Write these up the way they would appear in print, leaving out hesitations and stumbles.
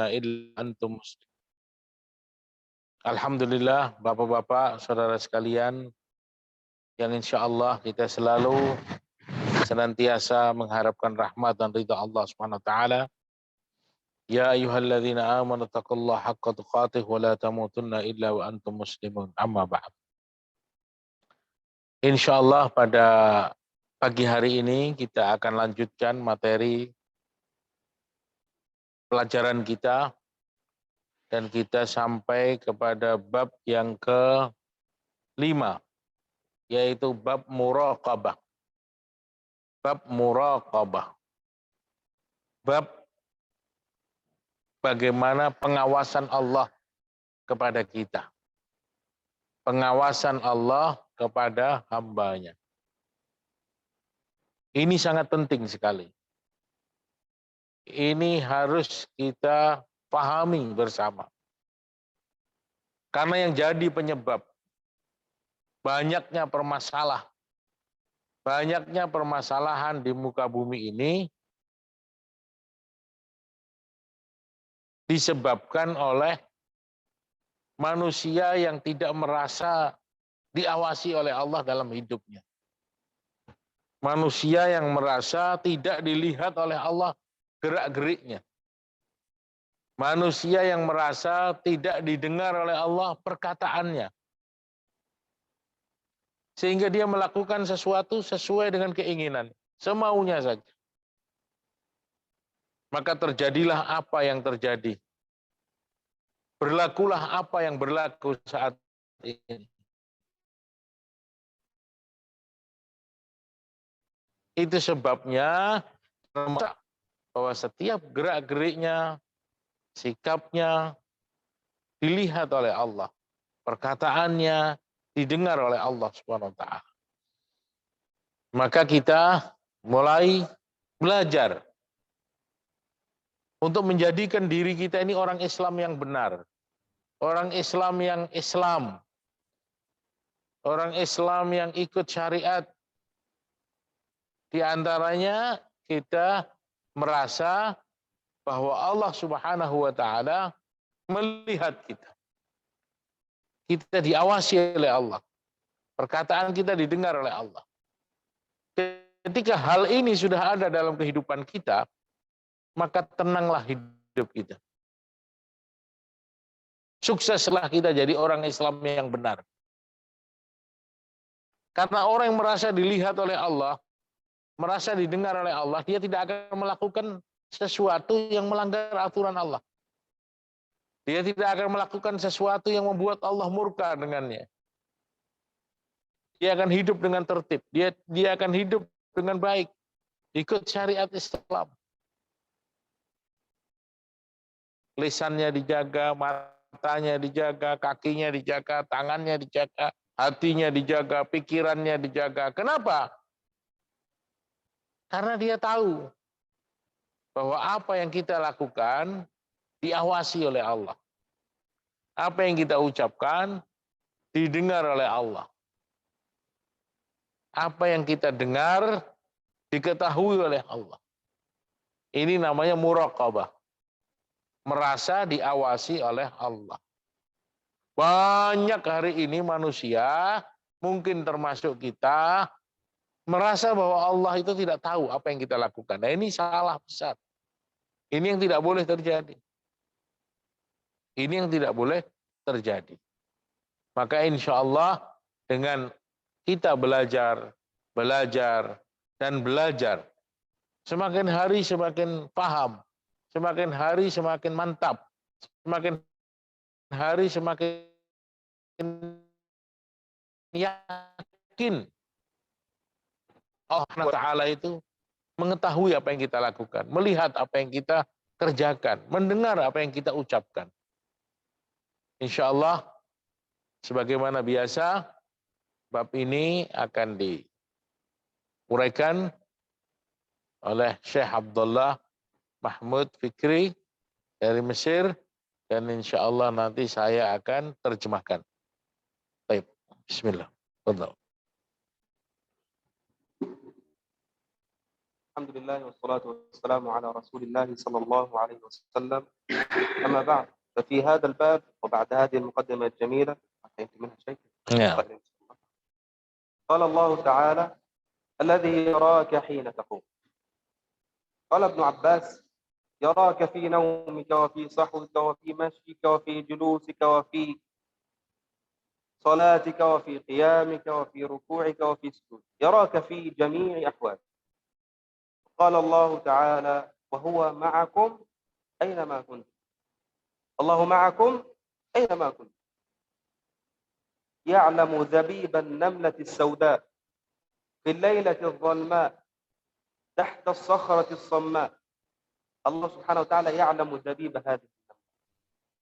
illa antum muslimun. Alhamdulillah, Bapak-bapak, saudara sekalian, yang insya Allah kita selalu senantiasa mengharapkan rahmat dan ridha Allah Subhanahu wa taala. Ya ayyuhalladzina amanu taqullaha haqqa tuqatih wa la tamutunna illa wa antum muslimun. Amma ba'd. Insya Allah pada pagi hari ini kita akan lanjutkan materi pelajaran kita dan kita sampai kepada bab yang ke-5, yaitu bab muraqabah. Bab muraqabah. Bab bagaimana pengawasan Allah kepada kita. Pengawasan Allah kepada hambanya. Ini sangat penting sekali. Ini harus kita pahami bersama. Karena yang jadi penyebab banyaknya permasalahan di muka bumi ini disebabkan oleh manusia yang tidak merasa diawasi oleh Allah dalam hidupnya. Manusia yang merasa tidak dilihat oleh Allah gerak-geriknya. Manusia yang merasa tidak didengar oleh Allah perkataannya. Sehingga dia melakukan sesuatu sesuai dengan keinginan, semaunya saja. Maka terjadilah apa yang terjadi. Berlakulah apa yang berlaku saat ini. Itu sebabnya bahwa setiap gerak-geriknya, sikapnya dilihat oleh Allah. Perkataannya didengar oleh Allah Subhanahu wa taala. Maka kita mulai belajar untuk menjadikan diri kita ini orang Islam yang benar. Orang Islam yang Islam. Orang Islam yang ikut syariat. Di antaranya kita merasa bahwa Allah Subhanahu wa taala melihat kita. Kita diawasi oleh Allah. Perkataan kita didengar oleh Allah. Ketika hal ini sudah ada dalam kehidupan kita, maka tenanglah hidup kita. Sukseslah kita jadi orang Islam yang benar. Karena orang yang merasa dilihat oleh Allah, merasa didengar oleh Allah, dia tidak akan melakukan sesuatu yang melanggar aturan Allah. Dia tidak akan melakukan sesuatu yang membuat Allah murka dengannya. Dia akan hidup dengan tertib. Dia akan hidup dengan baik. Ikut syariat Islam. Lisannya dijaga, matanya dijaga, kakinya dijaga, tangannya dijaga, hatinya dijaga, pikirannya dijaga. Kenapa? Karena dia tahu bahwa apa yang kita lakukan diawasi oleh Allah. Apa yang kita ucapkan didengar oleh Allah. Apa yang kita dengar diketahui oleh Allah. Ini namanya muraqabah. Merasa diawasi oleh Allah. Banyak hari ini manusia, mungkin termasuk kita, merasa bahwa Allah itu tidak tahu apa yang kita lakukan. Nah, ini salah besar. Ini yang tidak boleh terjadi. Ini yang tidak boleh terjadi. Maka insya Allah dengan kita belajar, dan belajar, semakin hari semakin paham, semakin hari semakin mantap, semakin hari semakin yakin Allah Ta'ala itu mengetahui apa yang kita lakukan, melihat apa yang kita kerjakan, mendengar apa yang kita ucapkan. Insya Allah, sebagaimana biasa, bab ini akan diuraikan oleh Syekh Abdullah Mahmud Fikri dari Mesir, dan insya Allah nanti saya akan terjemahkan. Baik, bismillah. Fadhal. الحمد لله والصلاة والسلام على رسول الله صلى الله عليه وسلم. أما بعد، ففي هذا الباب وبعد هذه المقدمة الجميلة أنت منها شيء. Ya. قال الله تعالى: الذي يراك حين تقوم. قال ابن عباس: يراك في نومك وفي صحوك وفي مشيك وفي جلوسك وفي صلاتك وفي قيامك وفي ركوعك وفي سجودك، يراك في جميع أحوالك. قال الله تعالى: وهو معكم أينما كنتم. الله معكم أينما كنتم. يعلم ذبيب النملة السوداء في الليلة الظلماء تحت الصخرة الصماء. الله سبحانه وتعالى يعلم دبيب هذه النملة.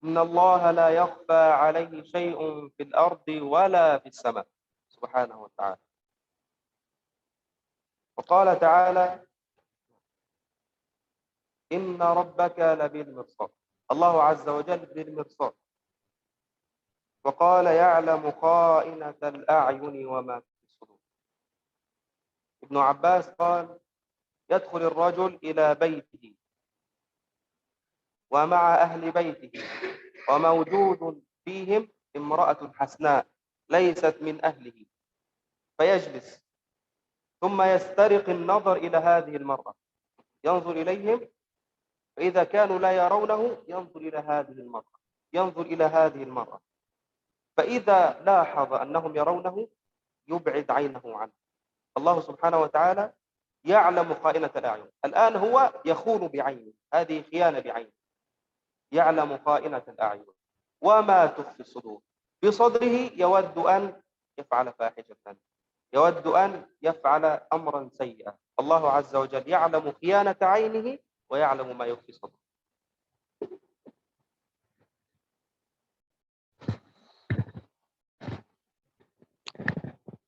إن الله لا يخفى عليه شيء في الأرض ولا في السماء سبحانه وتعالى. وقال تعالى: إن ربك لبالمرصاد. الله عز وجل بالمرصاد. وقال: يعلم خائنة الأعين وما في الصدور. ابن عباس قال: يدخل الرجل إلى بيته ومع أهل بيته وموجود فيهم امرأة حسناء ليست من أهله، فيجلس ثم يسترق النظر إلى هذه المرأة، ينظر إليهم، فإذا كانوا لا يرونه ينظر إلى هذه المرأة، ينظر إلى هذه المرأة، فإذا لاحظ أنهم يرونه يبعد عينه عنه. الله سبحانه وتعالى يعلم خائنة الأعين. الآن هو يخون بعينه، هذه خيانة بعينه. يعلم خائنة الأعين وما تخفي الصدور. بصدره يود أن يفعل فاحشة، يود أن يفعل أمرا سيئا. الله عز وجل يعلم خيانة عينه ويعلم ما يخفي صدره.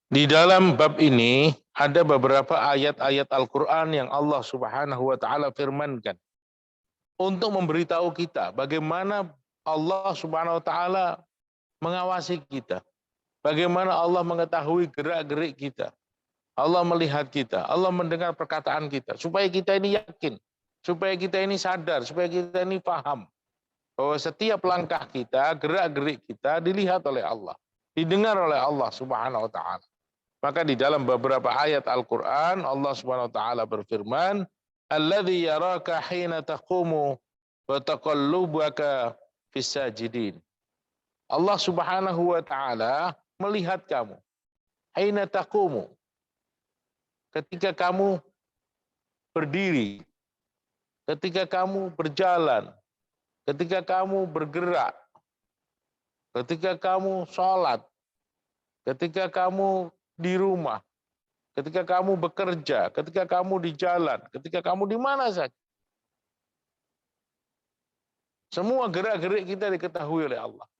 Di dalam bab ini ada beberapa ayat-ayat Al-Quran yang Allah Subhanahu wa Ta'ala firmankan untuk memberitahu kita bagaimana Allah Subhanahu wa Ta'ala mengawasi kita, bagaimana Allah mengetahui gerak-gerik kita, Allah melihat kita, Allah mendengar perkataan kita, supaya kita ini yakin, supaya kita ini sadar, supaya kita ini paham bahwa setiap langkah kita, gerak-gerik kita dilihat oleh Allah, didengar oleh Allah Subhanahu wa Ta'ala. Maka di dalam beberapa ayat Al-Quran, Allah Subhanahu wa Ta'ala berfirman, "Alladzi yaraka hina taqumu wa taqallubaka fis sajidin." Allah Subhanahu wa Ta'ala melihat kamu. Hina taqumu, ketika kamu berdiri, ketika kamu berjalan, ketika kamu bergerak, ketika kamu sholat, ketika kamu di rumah, ketika kamu bekerja, ketika kamu di jalan, ketika kamu di mana saja. Semua gerak-gerik kita diketahui oleh Allah.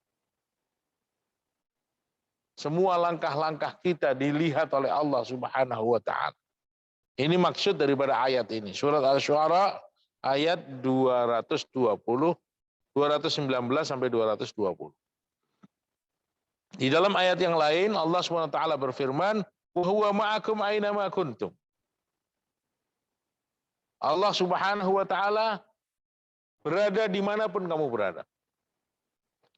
Semua langkah-langkah kita dilihat oleh Allah Subhanahu wa Ta'ala. Ini maksud daripada ayat ini. Surat Asy-Syu'ara ayat 219 sampai 220. Di dalam ayat yang lain Allah SWT berfirman, "Wa huwa ma'akum aina ma kuntum." Allah Subhanahu wa Ta'ala berada dimanapun kamu berada.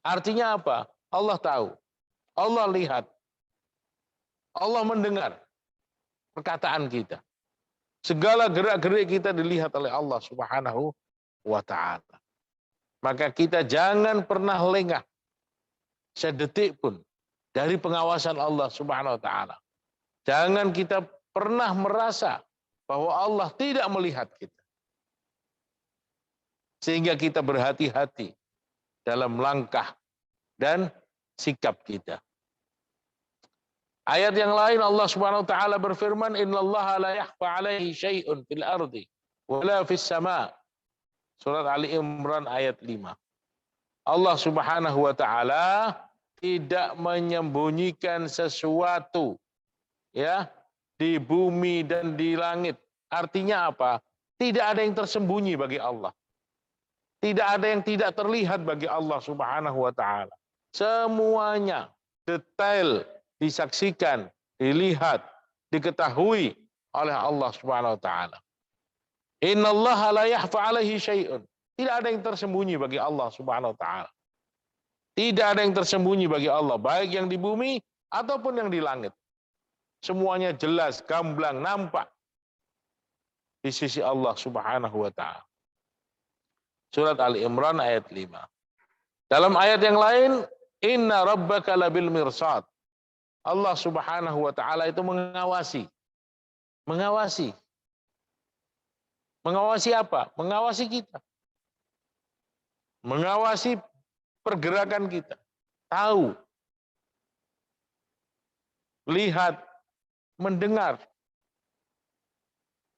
Artinya apa? Allah tahu, Allah lihat, Allah mendengar perkataan kita. Segala gerak-gerik kita dilihat oleh Allah Subhanahu wa Ta'ala. Maka kita jangan pernah lengah sedetik pun dari pengawasan Allah Subhanahu wa Ta'ala. Jangan kita pernah merasa bahwa Allah tidak melihat kita. Sehingga kita berhati-hati dalam langkah dan sikap kita. Ayat yang lain Allah Subhanahu wa Ta'ala berfirman, "Innallaha la yakhfa 'alaihi syai'un fil ardi wala fis sama'." Surat Ali Imran ayat 5. Allah Subhanahu wa Ta'ala tidak menyembunyikan sesuatu ya di bumi dan di langit. Artinya apa? Tidak ada yang tersembunyi bagi Allah. Tidak ada yang tidak terlihat bagi Allah Subhanahu wa Ta'ala. Semuanya detail disaksikan, dilihat, diketahui oleh Allah Subhanahu wa Ta'ala. Innallaha la yakhfa 'alaihi syai'un. Tidak ada yang tersembunyi bagi Allah Subhanahu wa taala. Tidak ada yang tersembunyi bagi Allah, baik yang di bumi ataupun yang di langit. Semuanya jelas, gamblang, nampak di sisi Allah Subhanahu wa taala. Surat Ali Imran ayat 5. Dalam ayat yang lain, inna rabbaka labil mirsad. Allah Subhanahu wa taala itu mengawasi. Mengawasi. Mengawasi apa? Mengawasi kita. Mengawasi pergerakan kita. Tahu. Lihat. Mendengar.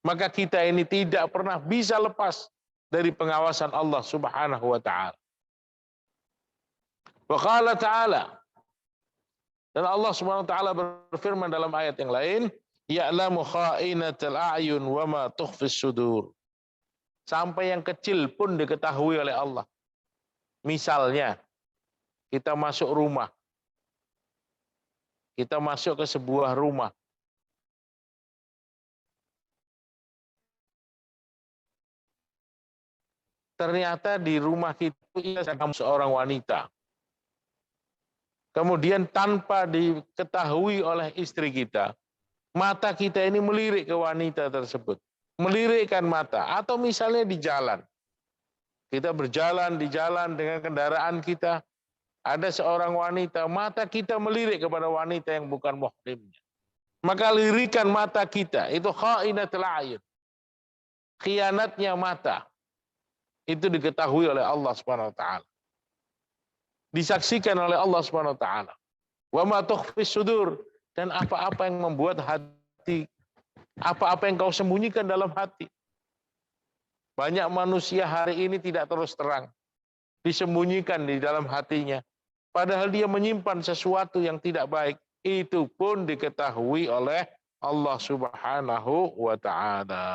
Maka kita ini tidak pernah bisa lepas dari pengawasan Allah Subhanahu wa taala. Wa qala ta'ala. Dan Allah Subhanahu wa taala berfirman dalam ayat yang lain, ya'lamu kha'inatal a'yun wa ma tukhfis sudur. Sampai yang kecil pun diketahui oleh Allah. Misalnya, kita masuk rumah. Kita masuk ke sebuah rumah. Ternyata di rumah kita ada seorang wanita. Kemudian tanpa diketahui oleh istri kita, mata kita ini melirik ke wanita tersebut. Melirikkan mata. Atau misalnya di jalan. Kita berjalan di jalan dengan kendaraan kita. Ada seorang wanita, mata kita melirik kepada wanita yang bukan muhrimnya. Maka lirikan mata kita, itu kha'inatul a'yun. Khianatnya mata. Itu diketahui oleh Allah Subhanahu wa taala. Disaksikan oleh Allah Subhanahu wa taala. Wa ma tukhfis sudur, dan apa-apa yang membuat hati, apa-apa yang kau sembunyikan dalam hati. Banyak manusia hari ini tidak terus terang, disembunyikan di dalam hatinya. Padahal dia menyimpan sesuatu yang tidak baik. Itu pun diketahui oleh Allah Subhanahu wa taala.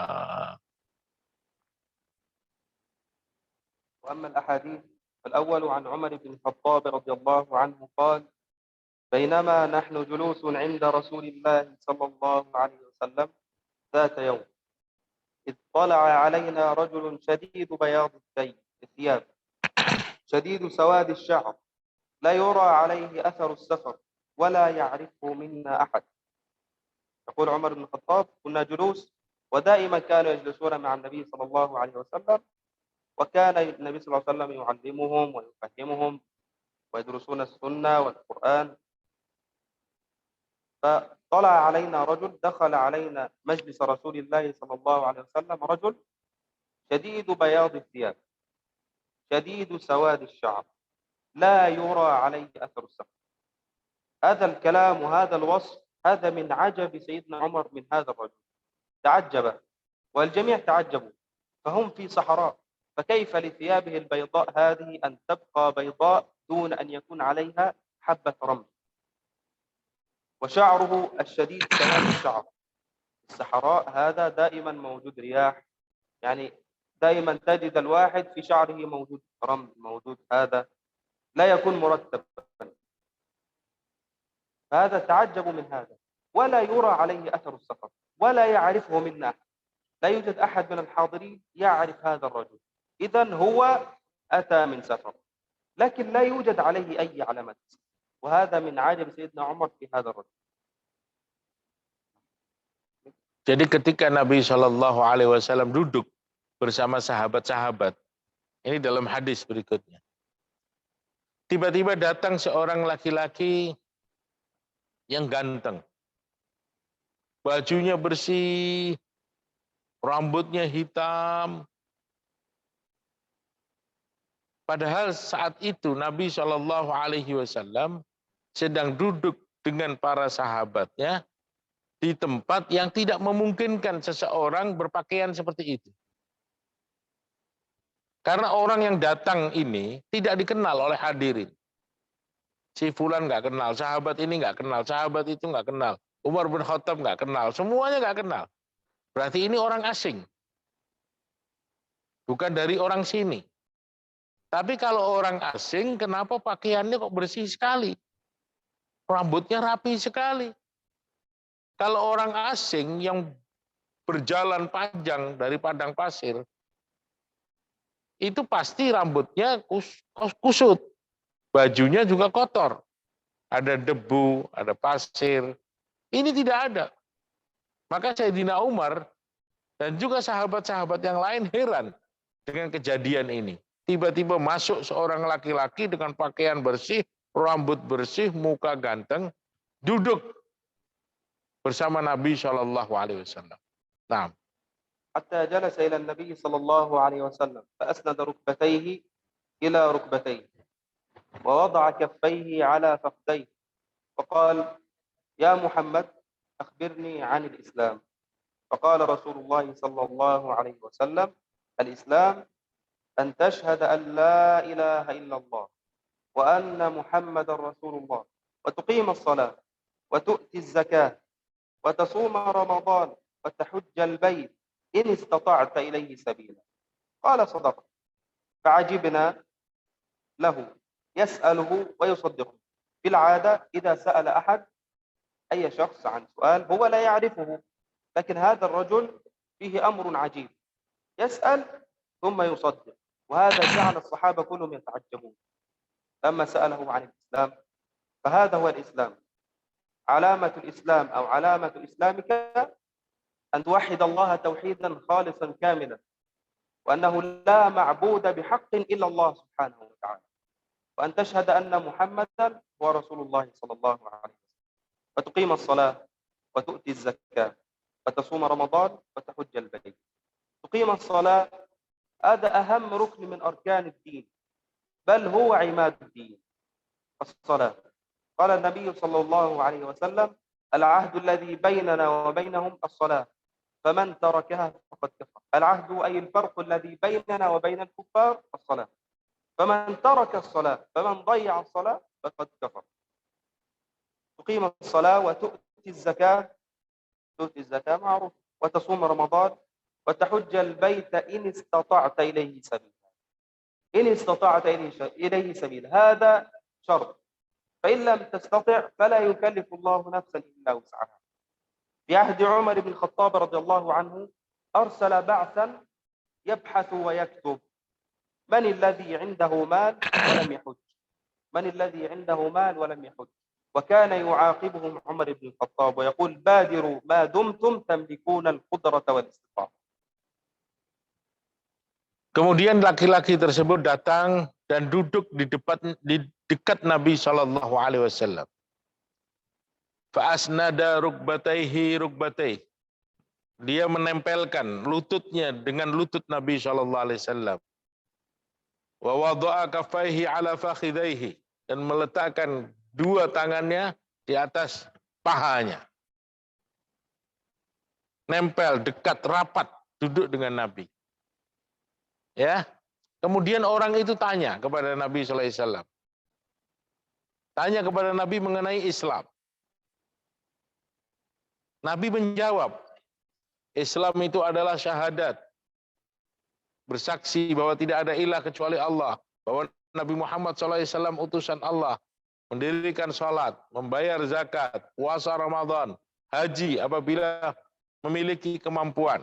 وأما الأحاديث فالأول عن عمر بن الخطاب رضي الله عنه قال بينما نحن جلوس عند رسول الله صلى الله عليه وسلم ذات يوم إذ طلع علينا رجل شديد بياض الثياب شديد سواد الشعر لا يرى عليه أثر السفر ولا يعرفه منا أحد. يقول عمر بن الخطاب كنا جلوس ودائما كانوا يجلسون مع النبي صلى الله عليه وسلم وكان النبي صلى الله عليه وسلم يعلمهم ويفهمهم ويدرسون السنة والقرآن. فطلع علينا رجل دخل علينا مجلس رسول الله صلى الله عليه وسلم رجل شديد بياض الثياب شديد سواد الشعر لا يرى عليه أثر السفر. هذا الكلام وهذا الوصف هذا من عجب سيدنا عمر من هذا الرجل. تعجب والجميع تعجبوا، فهم في صحراء، فكيف لثيابه البيضاء هذه أن تبقى بيضاء دون أن يكون عليها حبة رمل، وشعره الشديد سواد الشعر. الصحراء هذا دائما موجود رياح، يعني دائما تجد الواحد في شعره موجود رمل، موجود هذا لا يكون مرتبا. فهذا تعجب من هذا، ولا يرى عليه أثر السفر ولا يعرفه منا أحد. لا يوجد أحد من الحاضرين يعرف هذا الرجل. إذن هو أتى من سفر، لكن لا يوجد عليه أي علامات. وهذا من عجب سيدنا عمر في هذا الرجل. Jadi ketika Nabi Shallallahu Alaihi Wasallam duduk bersama sahabat-sahabat, ini dalam hadis berikutnya, tiba-tiba datang seorang laki-laki yang ganteng, bajunya bersih, rambutnya hitam. Padahal saat itu Nabi Shallallahu Alaihi Wasallam sedang duduk dengan para sahabatnya di tempat yang tidak memungkinkan seseorang berpakaian seperti itu. Karena orang yang datang ini tidak dikenal oleh hadirin. Si fulan nggak kenal, sahabat ini nggak kenal, sahabat itu nggak kenal, Umar bin Khattab nggak kenal, semuanya nggak kenal. Berarti ini orang asing, bukan dari orang sini. Tapi kalau orang asing, kenapa pakaiannya kok bersih sekali? Rambutnya rapi sekali. Kalau orang asing yang berjalan panjang dari padang pasir, itu pasti rambutnya kusut, bajunya juga kotor, ada debu, ada pasir. Ini tidak ada. Maka Sayyidina Umar dan juga sahabat-sahabat yang lain heran dengan kejadian ini. Tiba-tiba masuk seorang laki-laki dengan pakaian bersih, rambut bersih, muka ganteng, duduk bersama Nabi Shallallahu Alaihi Wasallam. Nah, حتى جلس إلى النبي صلى الله عليه وسلم فأسند ركبتيه إلى ركبتيه ووضع كفيه على فخذيه وقال: يا محمد أخبرني عن الإسلام. فقال رسول الله صلى الله عليه وسلم: الإسلام أن تشهد أن لا إله إلا الله وأن محمد رسول الله وتقيم الصلاة وتؤتي الزكاة وتصوم رمضان وتحج البيت إن استطعت إليه سبيلا. قال: صدق. فعجبنا له يسأله ويصدقه. في العادة إذا سأل أحد أي شخص عن سؤال هو لا يعرفه، لكن هذا الرجل فيه أمر عجيب، يسأل ثم يصدق، وهذا جعل الصحابة كلهم يتعجبون لما سأله عن الإسلام. فهذا هو الإسلام. علامة الإسلام أو علامة إسلامك أن توحد الله توحيدا خالصا كاملا، وأنه لا معبود بحق إلا الله سبحانه وتعالى، وأن تشهد أن محمدا هو رسول الله صلى الله عليه وسلم، وتقيم الصلاة وتؤتي الزكاة وتصوم رمضان وتحج البيت. تقيم الصلاة، هذا أهم ركن من أركان الدين، بل هو عماد الدين، الصلاة. قال النبي صلى الله عليه وسلم: العهد الذي بيننا وبينهم الصلاة، فمن تركها فقد كفر. العهد أي الفرق الذي بيننا وبين الكفار الصلاة، فمن ترك الصلاة، فمن ضيع الصلاة فقد كفر. تقيم الصلاة وتؤتي الزكاة، تؤتي الزكاة معروف، وتصوم رمضان وتحج البيت إن استطعت إليه سبيلا. إن استطعت إليه سبيلا، هذا شرط، فإن لم تستطع فلا يكلف الله نفسا إلا وسعها. في عهد عمر بن الخطاب رضي الله عنه أرسل بعثا يبحث ويكتب من الذي عنده مال ولم يحج، من الذي عنده مال ولم يحج، وكان يعاقبهم عمر بن الخطاب ويقول: بادروا ما دمتم تملكون القدرة والاستطاعة. kemudian laki-laki tersebut datang dan duduk di dekat Nabi Shallallahu Alaihi Wasallam. Fa'asnada rukbataihi rukbataihi. Dia menempelkan lututnya dengan lutut Nabi Shallallahu Alaihi Wasallam. Wa wada'a kaffaihi ala fakhidaihi, dan meletakkan dua tangannya di atas pahanya. Nempel, dekat, rapat, duduk dengan Nabi. Ya. Kemudian orang itu tanya kepada Nabi Sallallahu Alaihi Wasallam. Tanya kepada Nabi mengenai Islam. Nabi menjawab, Islam itu adalah syahadat, bersaksi bahwa tidak ada ilah kecuali Allah, bahwa Nabi Muhammad SAW utusan Allah, mendirikan salat, membayar zakat, puasa Ramadan, haji apabila memiliki kemampuan.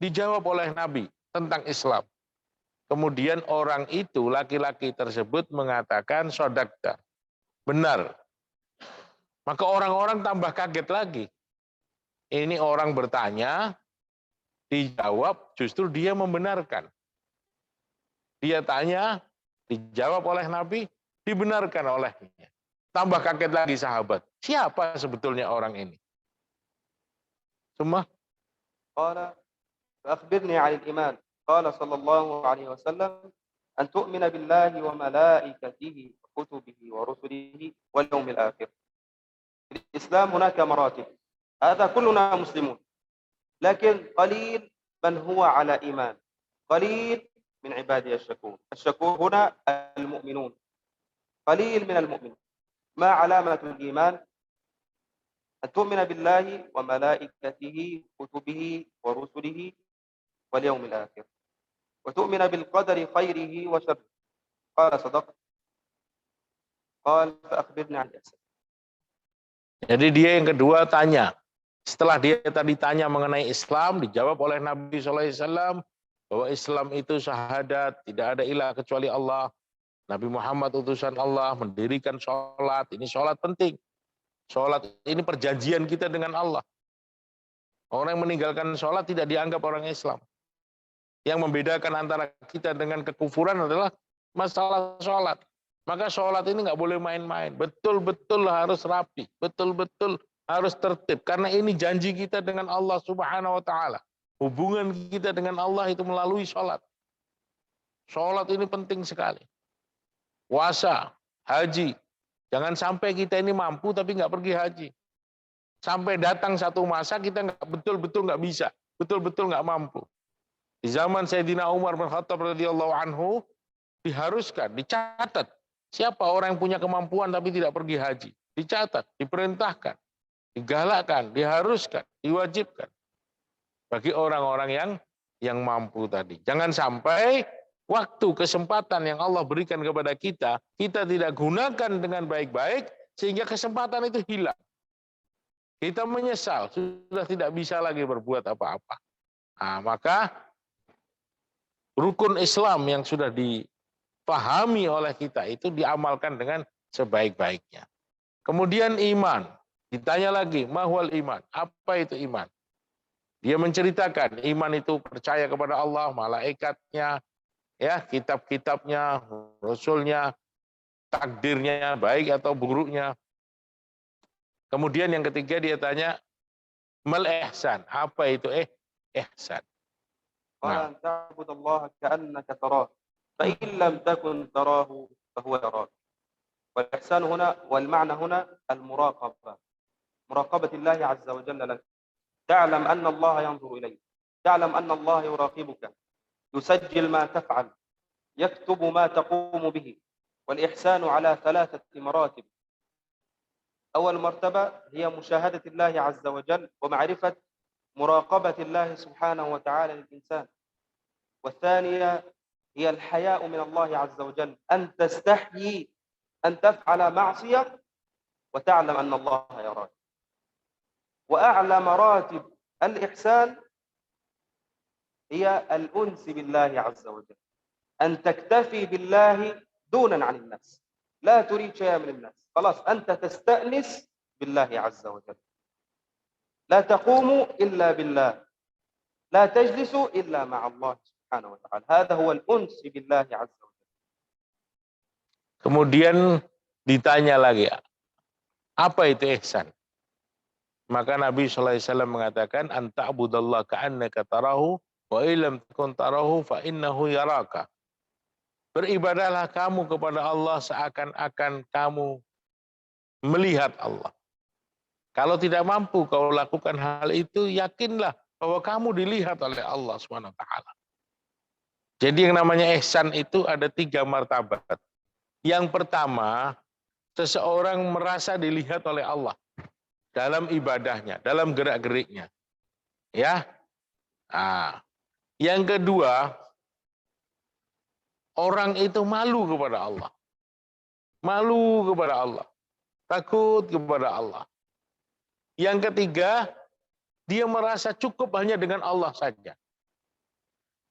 Dijawab oleh Nabi tentang Islam. Kemudian orang itu, laki-laki tersebut mengatakan, sodakta, benar. Maka orang-orang tambah kaget lagi. Ini orang bertanya, dijawab, justru dia membenarkan. Dia tanya, dijawab oleh Nabi, dibenarkan olehnya. Tambah kaget lagi sahabat. Siapa sebetulnya orang ini? Semua. قال: فأخبرني عن الإيمان. قال صلى الله عليه وسلم: أن تؤمن بالله وملائكته وكتبه ورسله واليوم الآخر. في الإسلام هناك مراتب، هذا كلنا مسلمون، لكن قليل من هو على إيمان، قليل من عبادي الشكور. الشكور هنا المؤمنون، قليل من المؤمنين. ما علامة الإيمان؟ أن تؤمن بالله وملائكته وكتبه ورسله واليوم الآخر، وتؤمن بالقدر خيره وشره. قال: صدقت. قال: فأخبرني عن الإحسان. Jadi dia yang kedua tanya, Setelah dia tadi tanya mengenai Islam, dijawab oleh Nabi SAW bahwa Islam itu syahadat, tidak ada ilah kecuali Allah. Nabi Muhammad utusan Allah, mendirikan sholat. Ini sholat penting. Sholat ini perjanjian kita dengan Allah. Orang yang meninggalkan sholat tidak dianggap orang Islam. Yang membedakan antara kita dengan kekufuran adalah masalah sholat. Maka sholat ini nggak boleh main-main. Betul-betul harus rapi. Betul-betul harus tertib. Karena ini janji kita dengan Allah Subhanahu wa Ta'ala. Hubungan kita dengan Allah itu melalui sholat. Sholat ini penting sekali. Puasa, haji. Jangan sampai kita ini mampu tapi nggak pergi haji. Sampai datang satu masa kita nggak betul-betul nggak bisa. Betul-betul nggak mampu. Di zaman Sayyidina Umar bin Khattab radhiyallahu anhu diharuskan, dicatat siapa orang yang punya kemampuan tapi tidak pergi haji. Dicatat, diperintahkan, digalakkan, diharuskan, diwajibkan bagi orang-orang yang mampu tadi. Jangan sampai waktu kesempatan yang Allah berikan kepada kita, kita tidak gunakan dengan baik-baik sehingga kesempatan itu hilang. Kita menyesal, sudah tidak bisa lagi berbuat apa-apa. Nah, maka rukun Islam yang sudah dipahami oleh kita itu diamalkan dengan sebaik-baiknya. Kemudian iman. Ditanya lagi, mahwal iman. Apa itu iman? Dia menceritakan iman itu percaya kepada Allah, malaikatnya, ya, kitab-kitabnya, rasulnya, takdirnya, baik atau buruknya. Kemudian yang ketiga dia tanya, mal ihsan. Apa itu ihsan? قال أن تعبد الله كأنك تراه فإن لم تكن تراه فهو يراك. والإحسان هنا والمعنى هنا المراقبة، مراقبة الله عز وجل لك. تعلم أن الله ينظر إليك، تعلم أن الله يراقبك، يسجل ما تفعل، يكتب ما تقوم به. والإحسان على 3 مراتب. أول مرتبة هي مشاهدة الله عز وجل ومعرفة مراقبة الله سبحانه وتعالى للإنسان. والثانية هي الحياء من الله عز وجل، أن تستحيي أن تفعل معصية وتعلم أن الله يراك. وأعلى مراتب الإحسان هي الأنس بالله عز وجل، أن تكتفي بالله دونا عن الناس، لا تريد شيئا من الناس، خلاص أنت تستأنس بالله عز وجل. لا تقوم إلا بالله، لا تجلس إلا مع الله سبحانه وتعالى. هذا هو الأنس بالله عز وجل. Kemudian ditanya lagi, apa itu ihsan? Maka Nabi SAW mengatakan, anta'budallaha ka'annaka tarahu wa illam takun tarahu fa innahu yaraka. Beribadahlah kamu kepada Allah seakan-akan kamu melihat Allah. Kalau tidak mampu kau lakukan hal itu, yakinlah bahwa kamu dilihat oleh Allah SWT. Jadi yang namanya ihsan itu ada 3 martabat. Yang pertama, seseorang merasa dilihat oleh Allah dalam ibadahnya, dalam gerak-geriknya. Ya. Nah, yang kedua, orang itu malu kepada Allah. Malu kepada Allah. Takut kepada Allah. Yang ketiga, dia merasa cukup hanya dengan Allah saja.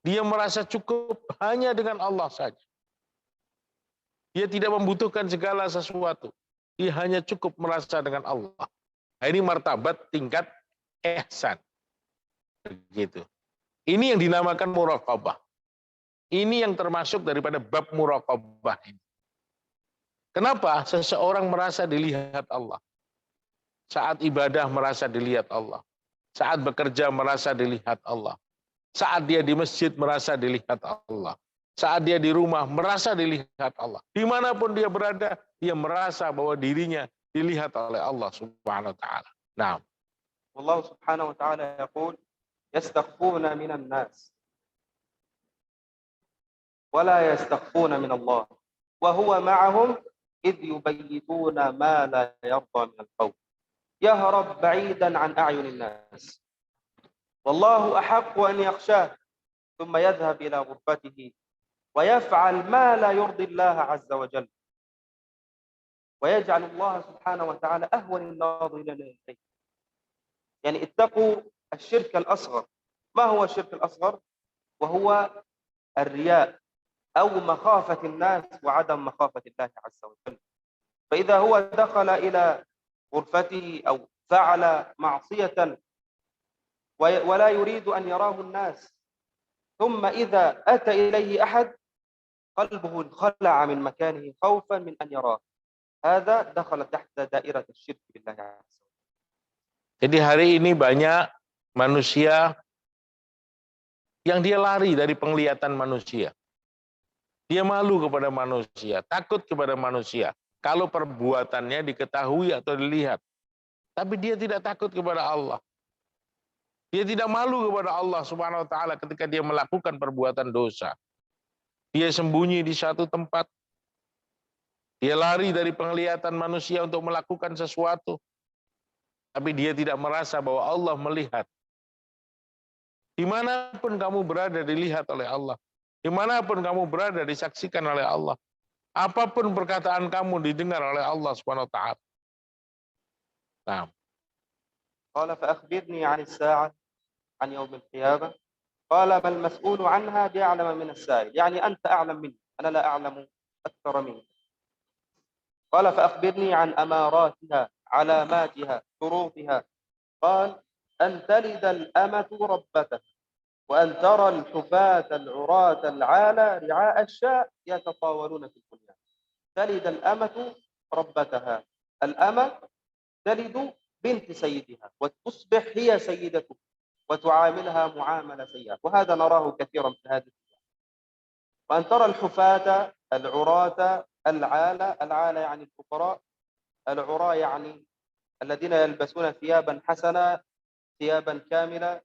Dia merasa cukup hanya dengan Allah saja. Dia tidak membutuhkan segala sesuatu. Dia hanya cukup merasa dengan Allah. Nah, ini martabat tingkat ihsan. Begitu. Ini yang dinamakan muraqabah. Ini yang termasuk daripada bab muraqabah ini. Kenapa? Seseorang merasa dilihat Allah. Saat ibadah merasa dilihat Allah. Saat bekerja merasa dilihat Allah. Saat dia di masjid merasa dilihat Allah. Saat dia di rumah merasa dilihat Allah. Dimanapun dia berada, dia merasa bahwa dirinya dilihat oleh Allah Subhanahu wa Ta'ala. Nah, والله سبحانه وتعالى يقول يستخفون من الناس ولا يستخفون من الله وهو معهم إذ يبيتون ما لا يرضى من القول يهرب بعيدا عن أعين الناس والله أحق أن يخشاه ثم يذهب إلى غرفته ويفعل ما لا يرضي الله عز وجل ويجعل الله سبحانه وتعالى أهون الناظرين إليه. يعني اتقوا الشرك الأصغر. ما هو الشرك الأصغر؟ وهو الرياء أو مخافة الناس وعدم مخافة الله عز وجل. فإذا هو دخل إلى غرفته أو فعل معصية ولا يريد أن يراه الناس، ثم إذا أتى إليه أحد قلبه انخلع من مكانه خوفا من أن يراه، هذا دخل تحت دائرة الشرك بالله عز وجل. Jadi hari ini banyak manusia yang dia lari dari penglihatan manusia. Dia malu kepada manusia, takut kepada manusia. Kalau perbuatannya diketahui atau dilihat. Tapi dia tidak takut kepada Allah. Dia tidak malu kepada Allah Subhanahu wa taala ketika dia melakukan perbuatan dosa. Dia sembunyi di satu tempat. Dia lari dari penglihatan manusia untuk melakukan sesuatu. Tapi dia tidak merasa bahwa Allah melihat. Dimanapun kamu berada dilihat oleh Allah. Dimanapun kamu berada disaksikan oleh Allah. Apapun perkataan kamu didengar oleh Allah Subhanahu wa taala. Nah. قال فأخبرني عن الساعة عن يوم القيامة. قال ما المسؤول عنها بأعلم من السائل. يعني أنت أعلم مني، أنا لا أعلم أكثر منك. قال فأخبرني عن أماراتها، علاماتها، شروطها. قال أن تلد الأمة ربتها، وأن ترى الحفاة العراة العالى رعاء الشاء يتطاولون في البنيان. تلد الأمة ربتها، الأمة تلد بنت سيدها وتصبح هي سيدته وتعاملها معاملة سيئة، وهذا نراه كثيرا في هذه الأيام. وأن ترى الحفاة العراة العالى، العالى يعني الفقراء، العراة يعني الذين يلبسون ثيابا حسنة، ثيابا كاملة،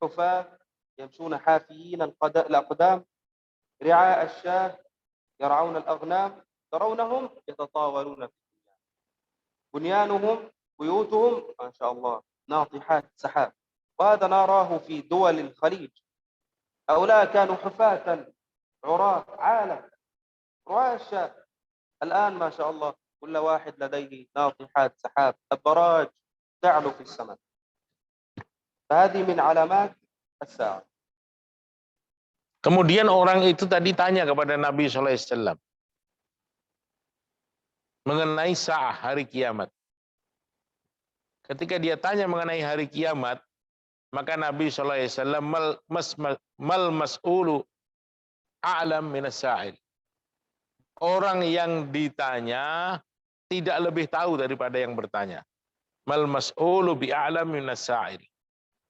حفاة يمشون حافيين الأقدام، رعاء الشاة يرعون الأغنام، ترونهم يتطاولون في البنيان، بنيانهم بيوتهم ما شاء الله ناطحات سحاب. وهذا نراه في دول الخليج. هؤلاء كانوا حفاة عراة عالة رعاء الشاة، الآن ما شاء الله كل واحد لديه ناطحات سحاب، أبراج تعلو في السماء. فهذه من علامات الساعة. Kemudian orang itu tadi tanya kepada Nabi SAW mengenai sa'ah, hari kiamat. Ketika dia tanya mengenai hari kiamat, maka Nabi SAW mal mas'ulu a'lam minas sa'il. Orang yang ditanya tidak lebih tahu daripada yang bertanya. Mal mas'ulu bi'a'lam minas sa'il.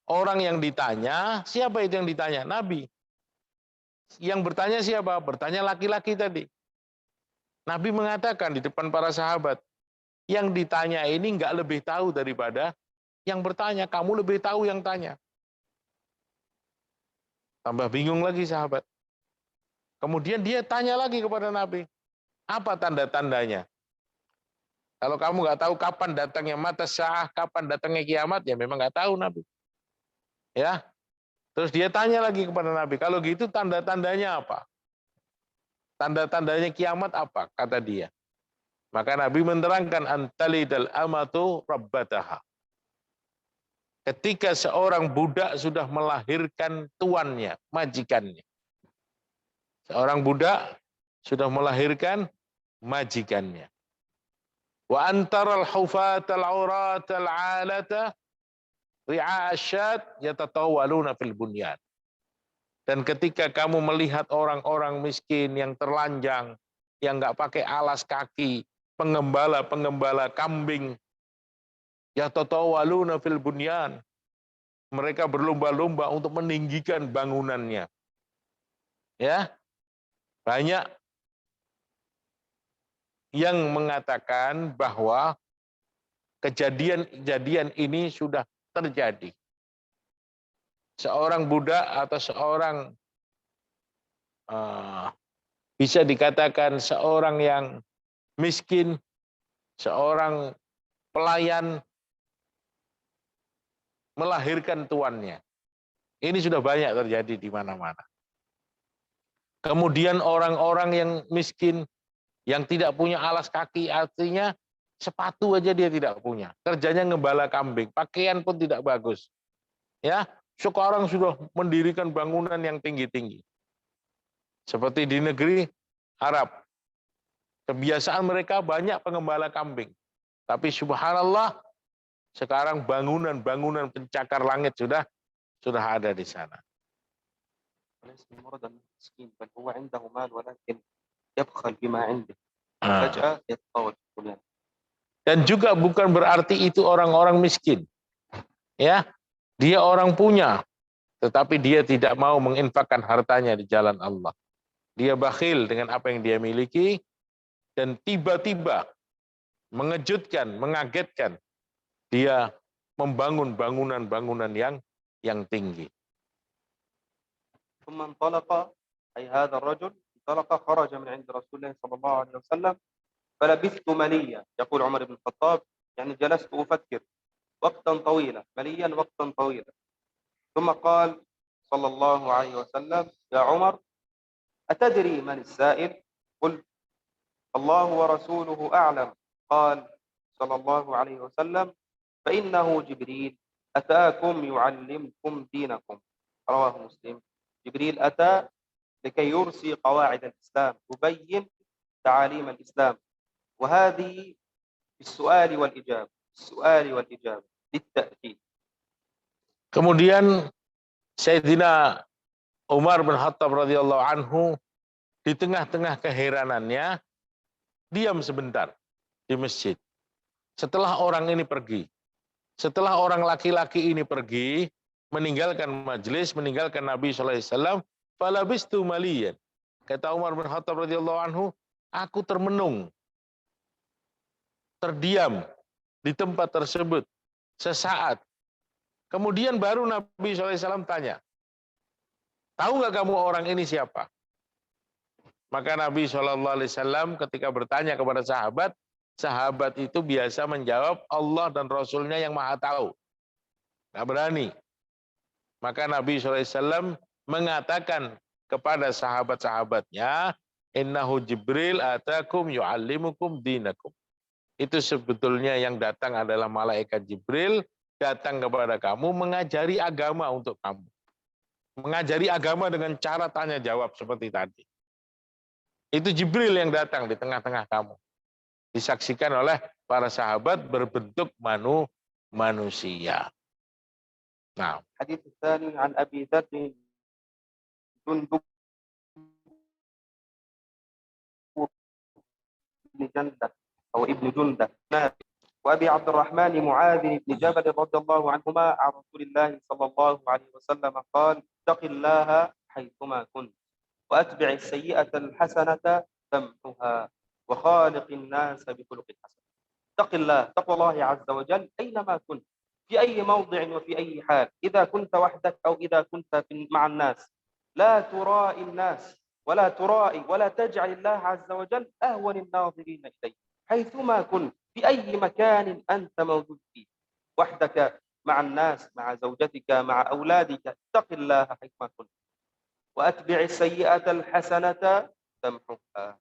Orang yang ditanya, siapa itu yang ditanya? Nabi. Yang bertanya siapa? Bertanya laki-laki tadi. Nabi mengatakan di depan para sahabat, yang ditanya ini nggak lebih tahu daripada yang bertanya. Kamu lebih tahu yang tanya. Tambah bingung lagi sahabat. Kemudian dia tanya lagi kepada Nabi, apa tanda-tandanya? Kalau kamu nggak tahu kapan datangnya mata sa'ah, kapan datangnya kiamat, ya memang nggak tahu Nabi. Ya. Terus dia tanya lagi kepada Nabi, kalau gitu tanda-tandanya apa? Tanda-tandanya kiamat apa? Kata dia. Maka Nabi menerangkan antalidal amatu rabbataha. Ketika seorang budak sudah melahirkan tuannya, majikannya. Seorang budak sudah melahirkan majikannya. Wa antaral hufatal auratal alata ri'a asyad yatatawaluna fil bunyan. Dan ketika kamu melihat orang-orang miskin yang terlanjang, yang nggak pakai alas kaki, penggembala-penggembala kambing, yatatawaluna fil bunyan, mereka berlomba-lomba untuk meninggikan bangunannya. Ya, banyak yang mengatakan bahwa kejadian-kejadian ini sudah terjadi. Seorang budak atau seorang bisa dikatakan seorang yang miskin, seorang pelayan melahirkan tuannya. Ini sudah banyak terjadi di mana-mana. Kemudian orang-orang yang miskin, yang tidak punya alas kaki, artinya Sepatu aja dia tidak punya. Kerjanya ngembala kambing, pakaian pun tidak bagus. Ya, sekarang sudah mendirikan bangunan yang tinggi-tinggi. Seperti di negeri Arab. Kebiasaan mereka banyak pengembala kambing. Tapi subhanallah, sekarang bangunan-bangunan pencakar langit sudah ada di sana. وليس المرض المسكين بل هو عنده مال ولكن يبخل بما عنده Ah. فجأة يتطاول في الدنيا. Dan juga bukan berarti itu orang-orang miskin. Ya, dia orang punya, tetapi dia tidak mau menginfakkan hartanya di jalan Allah. Dia bakhil dengan apa yang dia miliki, dan tiba-tiba mengejutkan, mengagetkan, dia membangun bangunan-bangunan yang tinggi. ثم انطلق أي هذا الرجل انطلق خرج من عند رسول الله صلى الله عليه وسلم فلبثت مليا. يقول عمر بن الخطاب يعني جلست أفكر وقتا طويلا مليا وقتا طويلا ثم قال صلى الله عليه وسلم يا عمر أتدري من السائل؟ قلت الله ورسوله أعلم. قال صلى الله عليه وسلم فإنه جبريل أتاكم يعلمكم دينكم. رواه مسلم. جبريل أتى لكي يرسي قواعد الإسلام يبين تعاليم الإسلام وهذه بالسؤال والإجابة بالتأكيد. Kemudian Sayyidina Umar bin Khattab radhiyallahu anhu di tengah-tengah keheranannya diam sebentar di masjid. Setelah orang ini pergi, setelah orang laki-laki ini pergi, meninggalkan majelis, meninggalkan Nabi sallallahu alaihi wasallam, falabistu maliyan. Kata Umar bin Khattab radhiyallahu anhu, aku termenung, terdiam di tempat tersebut sesaat. Kemudian baru Nabi sallallahu alaihi wasallam tanya, tahu nggak kamu orang ini siapa? Maka Nabi SAW ketika bertanya kepada sahabat, sahabat itu biasa menjawab Allah dan Rasulnya yang maha tahu. Nggak berani. Maka Nabi SAW mengatakan kepada sahabat-sahabatnya, innahu Jibril atakum yu'allimukum dinakum. Itu sebetulnya yang datang adalah malaikat Jibril, datang kepada kamu mengajari agama untuk kamu. Mengajari agama dengan cara tanya jawab seperti tadi. Itu Jibril yang datang di tengah-tengah kamu. Disaksikan oleh para sahabat berbentuk manusia. Nah, الحديث الثاني عن أبي ذر جندب بن جندة أو ابن جندة وأبي عبد الرحمن معاذ بن جبل رضي الله عنهما عن رسول الله صلى الله عليه وسلم قال اتق الله حيثما كنت وأتبع السيئة الحسنة تمحها وخالق الناس بخلق حسن. اتق الله، تقوى الله عز وجل أينما كنت، في أي موضع وفي أي حال، إذا كنت وحدك أو إذا كنت مع الناس، لا ترائي الناس ولا تجعل الله عز وجل أهون الناظرين إليك حيثما كنت، في أي مكان أنت موجود فيه، وحدك مع الناس، مع زوجتك، مع أولادك، اتق الله حيثما كنت وأتبع السيئة الحسنة تمحها.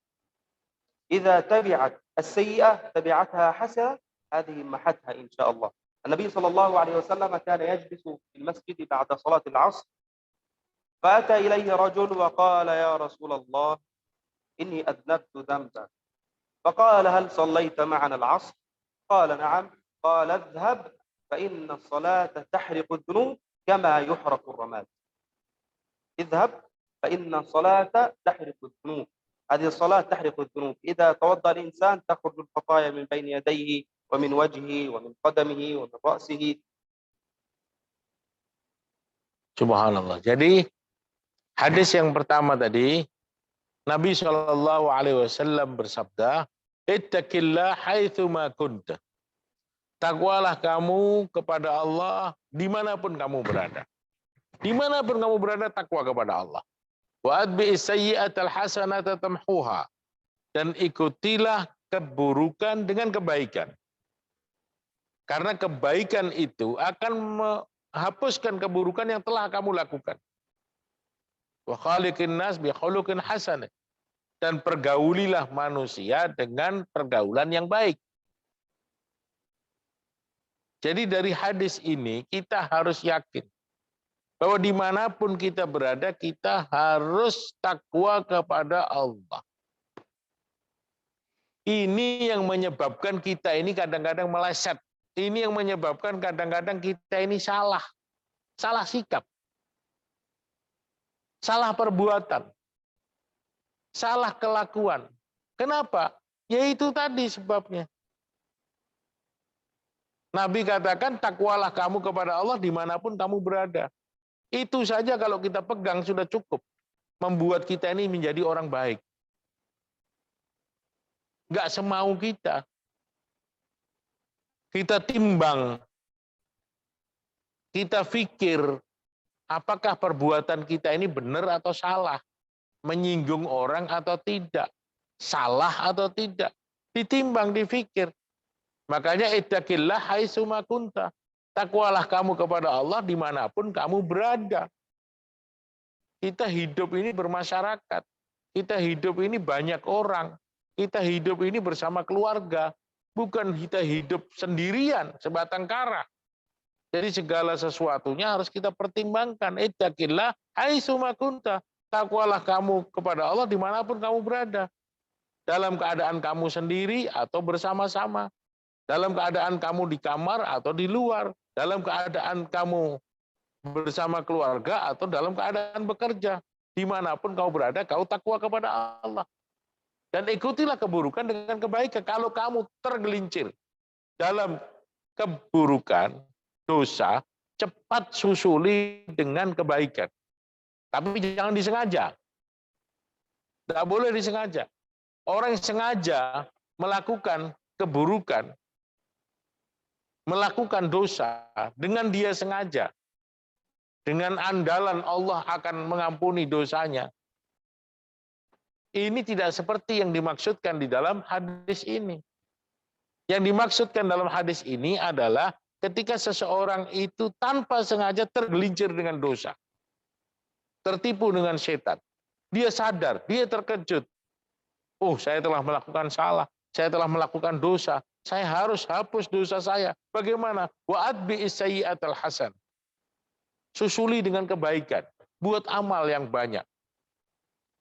إذا تبعت السيئة تبعتها حسنة هذه محتها إن شاء الله. النبي صلى الله عليه وسلم كان يجلس في المسجد بعد صلاة العصر فأتى إليه رجل وقال يا رسول الله إني أذنبت ذنبا. فقال هل صليت معنا العصر؟ قال نعم. قال اذهب فإن الصلاة تحرق الذنوب كما يحرق الرماد. اذهب فإن الصلاة تحرق الذنوب. هذه الصلاة تحرق الذنوب. إذا توضأ الإنسان تخرج الخطايا من بين يديه ومن وجهه ومن قدمه ومن رأسه. subhanallah. Jadi hadis yang pertama tadi, Nabi SAW bersabda, ittaqillah haitsuma kunta. Takwalah kamu kepada Allah dimanapun kamu berada. Dimanapun kamu berada, takwa kepada Allah. Wa atbi'is sayyi'atal hasanata tamhuha. Dan ikutilah keburukan dengan kebaikan. Karena kebaikan itu akan menghapuskan keburukan yang telah kamu lakukan. Wa khaliqin nas bi khuluqin hasanah. Dan pergaulilah manusia dengan pergaulan yang baik. Jadi dari hadis ini kita harus yakin bahwa dimanapun kita berada, kita harus takwa kepada Allah. Ini yang menyebabkan kita ini kadang-kadang meleset. Ini yang menyebabkan kadang-kadang kita ini salah. Salah sikap. Salah perbuatan. Salah kelakuan. Kenapa? Ya itu tadi sebabnya. Nabi katakan, takwalah kamu kepada Allah dimanapun kamu berada. Itu saja kalau kita pegang sudah cukup. Membuat kita ini menjadi orang baik. Nggak semau kita. Kita timbang. Kita pikir, apakah perbuatan kita ini benar atau salah. Menyinggung orang atau tidak. Salah atau tidak. Ditimbang, dipikir. Makanya ittaqillah haitsu ma kunta. Takwalah kamu kepada Allah dimanapun kamu berada. Kita hidup ini bermasyarakat. Kita hidup ini banyak orang. Kita hidup ini bersama keluarga. Bukan kita hidup sendirian, sebatang kara. Jadi segala sesuatunya harus kita pertimbangkan. Ittaqillah haitsu ma kunta. Takwalah kamu kepada Allah dimanapun kamu berada. Dalam keadaan kamu sendiri atau bersama-sama. Dalam keadaan kamu di kamar atau di luar. Dalam keadaan kamu bersama keluarga atau dalam keadaan bekerja. Dimanapun kau berada, kau takwa kepada Allah. Dan ikutilah keburukan dengan kebaikan. Kalau kamu tergelincir dalam keburukan, dosa, cepat susuli dengan kebaikan. Tapi jangan disengaja. Tidak boleh disengaja. Orang yang sengaja melakukan keburukan, melakukan dosa, dengan dia sengaja, dengan andalan Allah akan mengampuni dosanya. Ini tidak seperti yang dimaksudkan di dalam hadis ini. Yang dimaksudkan dalam hadis ini adalah ketika seseorang itu tanpa sengaja tergelincir dengan dosa. Tertipu dengan setan. Dia sadar, dia terkejut. Oh, saya telah melakukan salah. Saya telah melakukan dosa. Saya harus hapus dosa saya. Bagaimana? Wa atbi'is sayyi'atal hasan. Susuli dengan kebaikan. Buat amal yang banyak.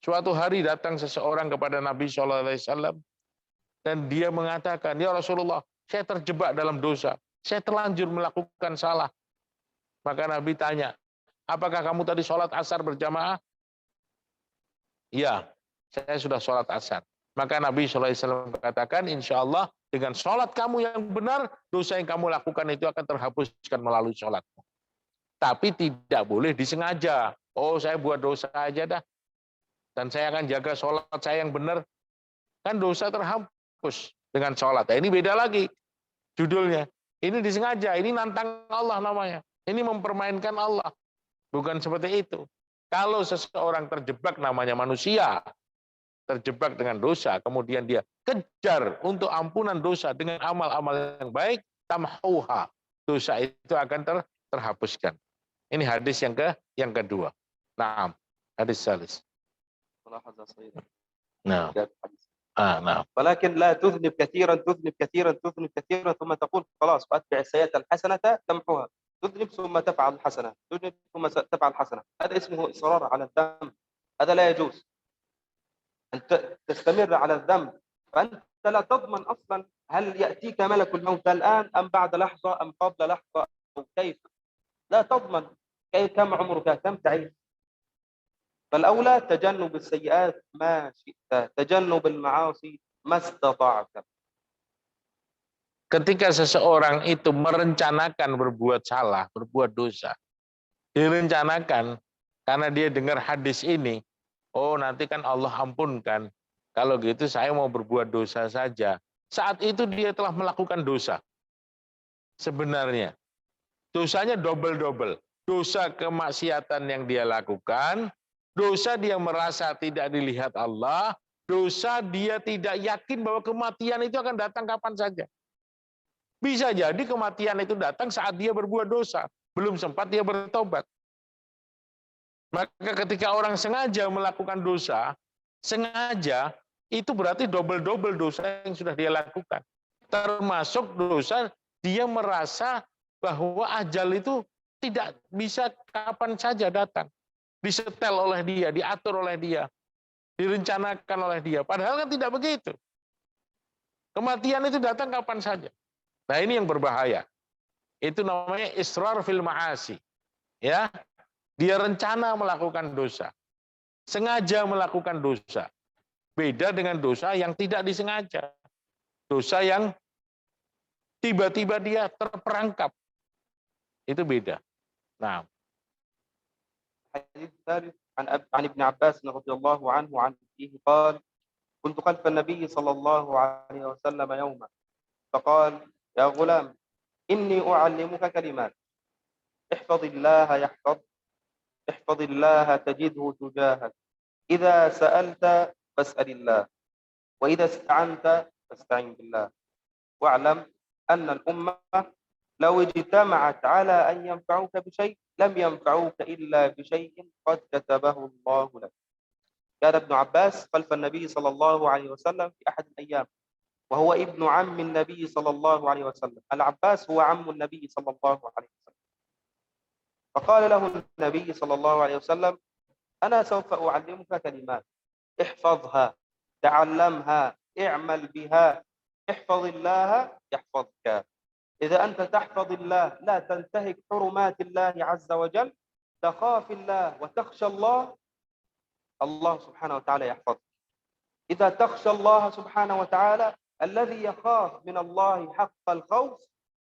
Suatu hari datang seseorang kepada Nabi SAW dan dia mengatakan, ya Rasulullah, saya terjebak dalam dosa. Saya terlanjur melakukan salah. Maka Nabi tanya, apakah kamu tadi sholat asar berjamaah? Iya, saya sudah sholat asar. Maka Nabi SAW katakan, insya Allah dengan sholat kamu yang benar, dosa yang kamu lakukan itu akan terhapuskan melalui sholatmu. Tapi tidak boleh disengaja. Oh, saya buat dosa aja dah. Dan saya akan jaga sholat saya yang benar. Kan dosa terhapus dengan sholat. Nah, ini beda lagi judulnya. Ini disengaja, ini nantang Allah namanya. Ini mempermainkan Allah. Bukan seperti itu. Kalau seseorang terjebak namanya manusia, terjebak dengan dosa, kemudian dia kejar untuk ampunan dosa dengan amal-amal yang baik, tamhuha. Dosa itu akan terhapuskan. Ini hadis yang kedua. Nah, hadis salis. Nah. نعم. ولكن لا تذنب كثيرا تذنب كثيرا تذنب كثيرا ثم تقول خلاص واتبع السيئة الحسنة تمحوها. تذنب ثم تفعل الحسنة، تذنب ثم تفعل الحسنة. هذا اسمه إصرار على الذنب. هذا لا يجوز. أن تستمر على الذنب فأنت لا تضمن أصلا هل يأتيك ملك الموت الآن أم بعد لحظة أم قبل لحظة أو كيف. لا تضمن كم عمرك، كم تعيش. فالأولى تجنب السيئات ما شئت، تجنب المعاصي ما استطعت. Ketika seseorang itu merencanakan berbuat salah, berbuat dosa, direncanakan karena dia dengar hadis ini, oh nanti kan Allah ampunkan, kalau gitu saya mau berbuat dosa saja. Saat itu dia telah melakukan dosa. Sebenarnya, dosanya double-double. Dosa kemaksiatan yang dia lakukan, dosa dia merasa tidak dilihat Allah, dosa dia tidak yakin bahwa kematian itu akan datang kapan saja. Bisa jadi kematian itu datang saat dia berbuat dosa, belum sempat dia bertobat. Maka ketika orang sengaja melakukan dosa, sengaja itu berarti double-double dosa yang sudah dia lakukan. Termasuk dosa dia merasa bahwa ajal itu tidak bisa kapan saja datang. Disetel oleh dia, diatur oleh dia, direncanakan oleh dia. Padahal kan tidak begitu. Kematian itu datang kapan saja. Nah, ini yang berbahaya. Itu namanya israr fil ma'asi. Ya, dia rencana melakukan dosa. Sengaja melakukan dosa. Beda dengan dosa yang tidak disengaja. Dosa yang tiba-tiba dia terperangkap. Itu beda. Nah, الحديث الثالث عن ابن عباس رضي الله عنه عن أبيه قال: كنت خلف النبي صلى الله عليه وسلم يوما فقال: يا غلام إني أعلمك كلمات احفظ الله يحفظ احفظ الله تجده تجاهك إذا سألت فاسأل الله وإذا استعنت فاستعن بالله واعلم أن الأمة لو اجتمعت على أن ينفعوك بشيء لم ينفعوك إلا بشيء قد كتبه الله لك. كان ابن عباس خلف النبي صلى الله عليه وسلم في أحد الأيام وهو ابن عم النبي صلى الله عليه وسلم. العباس هو عم النبي صلى الله عليه وسلم. فقال له النبي صلى الله عليه وسلم: أنا سوف أعلمك كلمات احفظها تعلمها اعمل بها احفظ الله يحفظك. إذا أنت تحفظ الله لا تنتهك حرمات الله عز وجل تخاف الله وتخشى الله الله سبحانه وتعالى يحفظك. إذا تخشى الله سبحانه وتعالى الذي يخاف من الله حق الخوف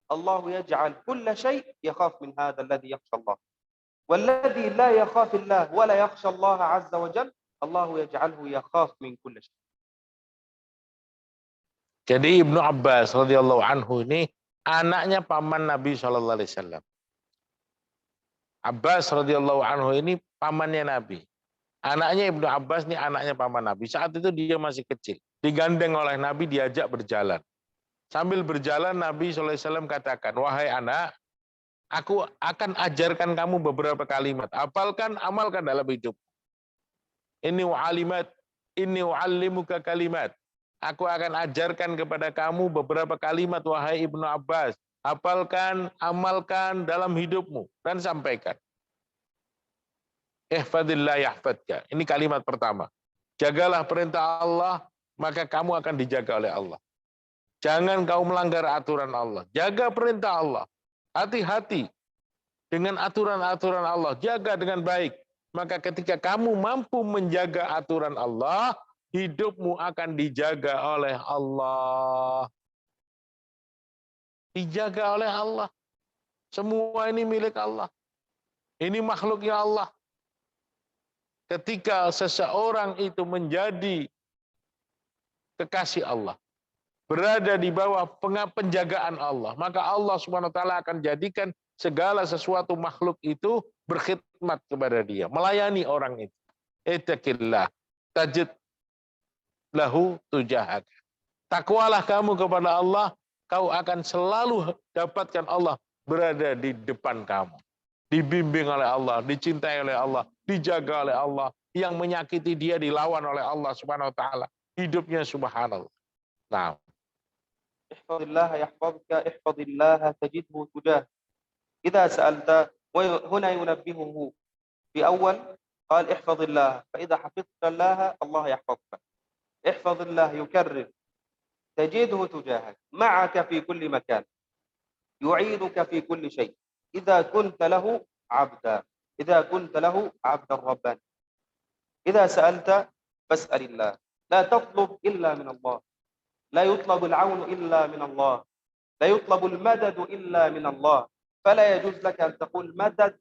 الله يجعل كل شيء يخاف من هذا الذي يخشى الله. والذي لا يخاف الله ولا يخشى الله عز وجل الله يجعله يخاف من كل شيء. jadi Ibnu Abbas radhiyallahu anhu ini anaknya paman Nabi Shallallahu Alaihi Wasallam. Abbas radhiyallahu anhu ini pamannya Nabi. Anaknya Ibnu Abbas ini anaknya paman Nabi. Saat itu dia masih kecil. Digandeng oleh Nabi, diajak berjalan. Sambil berjalan Nabi Shallallahu Alaihi Wasallam katakan, wahai anak, aku akan ajarkan kamu beberapa kalimat. Hafalkan, amalkan dalam hidup. Ini wa'allimuka kalimat. Aku akan ajarkan kepada kamu beberapa kalimat, wahai Ibnu Abbas. Hafalkan, amalkan dalam hidupmu. Dan sampaikan. Ihfadillah yahfadka. Ini kalimat pertama. Jagalah perintah Allah, maka kamu akan dijaga oleh Allah. Jangan kau melanggar aturan Allah. Jaga perintah Allah. Hati-hati dengan aturan-aturan Allah. Jaga dengan baik. Maka ketika kamu mampu menjaga aturan Allah, hidupmu akan dijaga oleh Allah. Dijaga oleh Allah. Semua ini milik Allah. Ini makhluknya Allah. Ketika seseorang itu menjadi kekasih Allah, berada di bawah penjagaan Allah, maka Allah Subhanahu wa taala akan jadikan segala sesuatu makhluk itu berkhidmat kepada dia, melayani orang itu. Ittaqillah tajid lahu tujahak. Takwalah kamu kepada Allah, kau akan selalu dapatkan Allah berada di depan kamu. Dibimbing oleh Allah, dicintai oleh Allah, dijaga oleh Allah. Yang menyakiti dia dilawan oleh Allah Subhanahu wa taala. Hidupnya subhanallah. Nah, احفظ الله يحفظك احفظ الله تجده تجاهك إذا سألت. وهنا ينبهه في أول قال احفظ الله، فإذا حفظت الله الله يحفظك. احفظ الله يكرر تجده تجاهك معك في كل مكان يعينك في كل شيء إذا كنت له عبدا إذا كنت له عبدا ربا. إذا سألت فاسأل الله لا تطلب إلا من الله لا يطلب العون إلا من الله لا يطلب المدد إلا من الله. فلا يجوز لك أن تقول مدد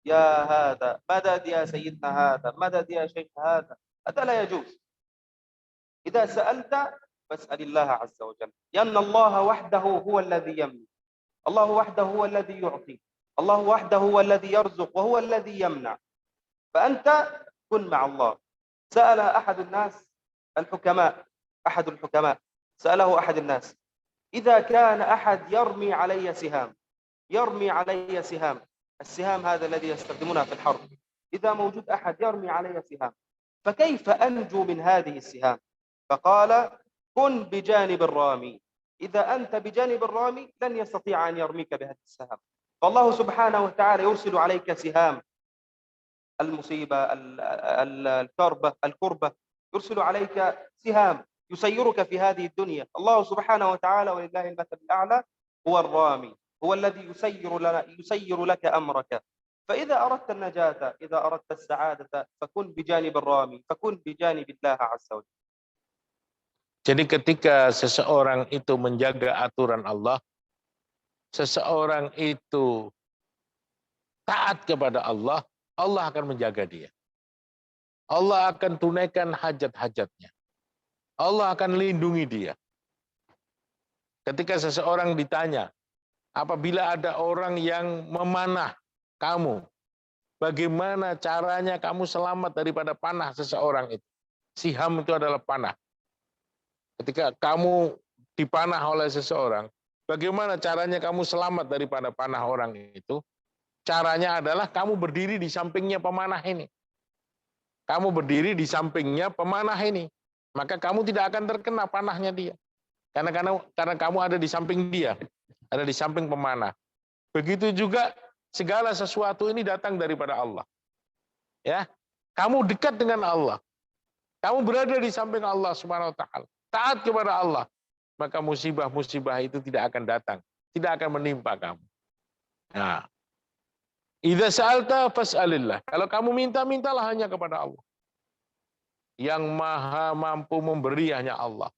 يا هذا مدد يا سيدنا هذا مدد يا شيخ هذا لا يجوز. إذا سألت فاسأل الله عز وجل لأن الله وحده هو الذي يملك الله وحده هو الذي يعطي الله وحده هو الذي يرزق وهو الذي يمنع. فأنت كن مع الله. سأل أحد الناس أحد الحكماء سأله أحد الناس إذا كان أحد يرمي علي سهام السهام هذا الذي يستخدمونها في الحرب، إذا موجود أحد يرمي علي سهام فكيف أنجو من هذه السهام؟ فقال كن بجانب الرامي إذا أنت بجانب الرامي لن يستطيع أن يرميك بهذه السهام. فالله سبحانه وتعالى يرسل عليك سهام المصيبة، الكربة، يرسل عليك سهام يسيرك في هذه الدنيا. الله سبحانه وتعالى ولله المثل الأعلى هو الرامي، هو الذي يسير لك أمرك. فإذا أردت النجاة، إذا أردت السعادة، فكن بجانب الرامي، فكن بجانب الله عز وجل. Jadi ketika seseorang itu menjaga aturan Allah, seseorang itu taat kepada Allah, Allah akan menjaga dia. Allah akan tunaikan hajat-hajatnya. Allah akan lindungi dia. Ketika seseorang ditanya, apabila ada orang yang memanah kamu, bagaimana caranya kamu selamat daripada panah seseorang itu? Siham itu adalah panah. Ketika kamu dipanah oleh seseorang, bagaimana caranya kamu selamat daripada panah orang itu? Caranya adalah kamu berdiri di sampingnya pemanah ini. Kamu berdiri di sampingnya pemanah ini. Maka kamu tidak akan terkena panahnya dia. Karena kamu ada di samping dia, ada di samping pemanah. Begitu juga segala sesuatu ini datang daripada Allah. Ya, kamu dekat dengan Allah. Kamu berada di samping Allah Subhanahu wa taala. Taat kepada Allah, maka musibah-musibah itu tidak akan datang, tidak akan menimpa kamu. Nah, idza sa'alta fas'alillah. Kalau kamu minta, mintalah hanya kepada Allah. Yang maha mampu memberi hanya Allah.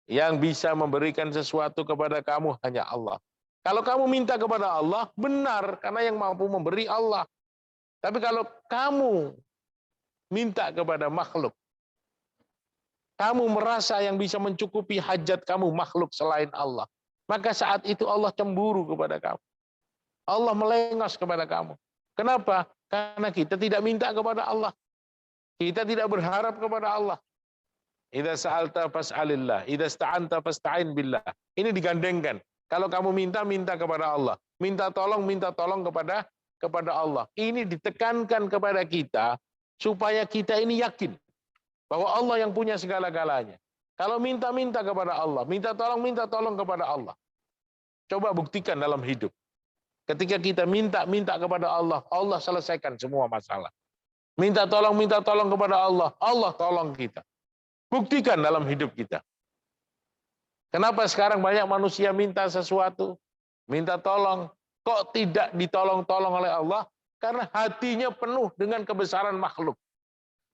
Yang bisa memberikan sesuatu kepada kamu hanya Allah. Kalau kamu minta kepada Allah, benar, karena yang mampu memberi Allah. Tapi kalau kamu minta kepada makhluk, kamu merasa yang bisa mencukupi hajat kamu makhluk selain Allah, maka saat itu Allah cemburu kepada kamu. Allah melengos kepada kamu. Kenapa? Karena kita tidak minta kepada Allah. Kita tidak berharap kepada Allah. Idza sa'alta fas'alillah, idza ista'anta fasta'in billah. Ini digandengkan. Kalau kamu minta, minta kepada Allah. Minta tolong kepada Allah. Ini ditekankan kepada kita supaya kita ini yakin bahwa Allah yang punya segala-galanya. Kalau minta-minta kepada Allah, minta tolong kepada Allah. Coba buktikan dalam hidup. Ketika kita minta kepada Allah, Allah selesaikan semua masalah. Minta tolong kepada Allah, Allah tolong kita. Buktikan dalam hidup kita. Kenapa sekarang banyak manusia minta sesuatu, minta tolong, kok tidak ditolong-tolong oleh Allah? Karena hatinya penuh dengan kebesaran makhluk.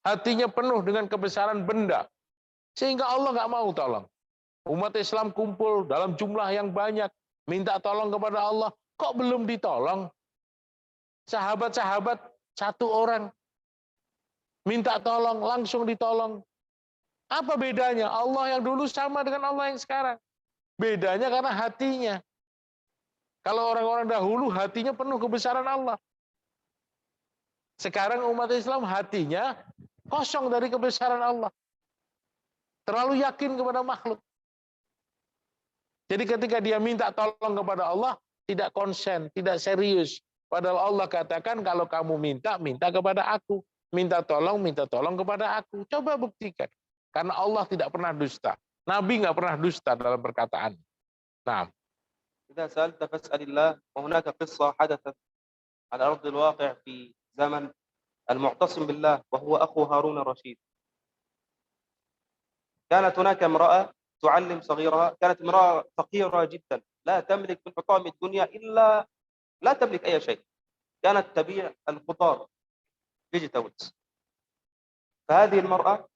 Hatinya penuh dengan kebesaran benda. Sehingga Allah nggak mau tolong. Umat Islam kumpul dalam jumlah yang banyak. Minta tolong kepada Allah. Kok belum ditolong? Sahabat-sahabat satu orang. Minta tolong, langsung ditolong. Apa bedanya? Allah yang dulu sama dengan Allah yang sekarang. Bedanya karena hatinya. Kalau orang-orang dahulu hatinya penuh kebesaran Allah. Sekarang umat Islam hatinya kosong dari kebesaran Allah. Terlalu yakin kepada makhluk. Jadi ketika dia minta tolong kepada Allah, tidak konsen, tidak serius. Padahal Allah katakan kalau kamu minta, minta kepada aku. Minta tolong kepada aku. Coba buktikan. Karena Allah tidak pernah dusta. Nabi nggak pernah dusta dalam perkataan. Nah. إذا سألت فاسأل الله. وهناك قصة حدثت على أرض الواقع في زمن المعتصم بالله وهو أخو هارون الرشيد. كانت هناك امرأة تعلم صغيرها، كانت امرأة فقيرة جدا لا تملك من حطام الدنيا إلا لا تملك أي شيء. كانت تبيع الخضار vegetables. فهذه المرأة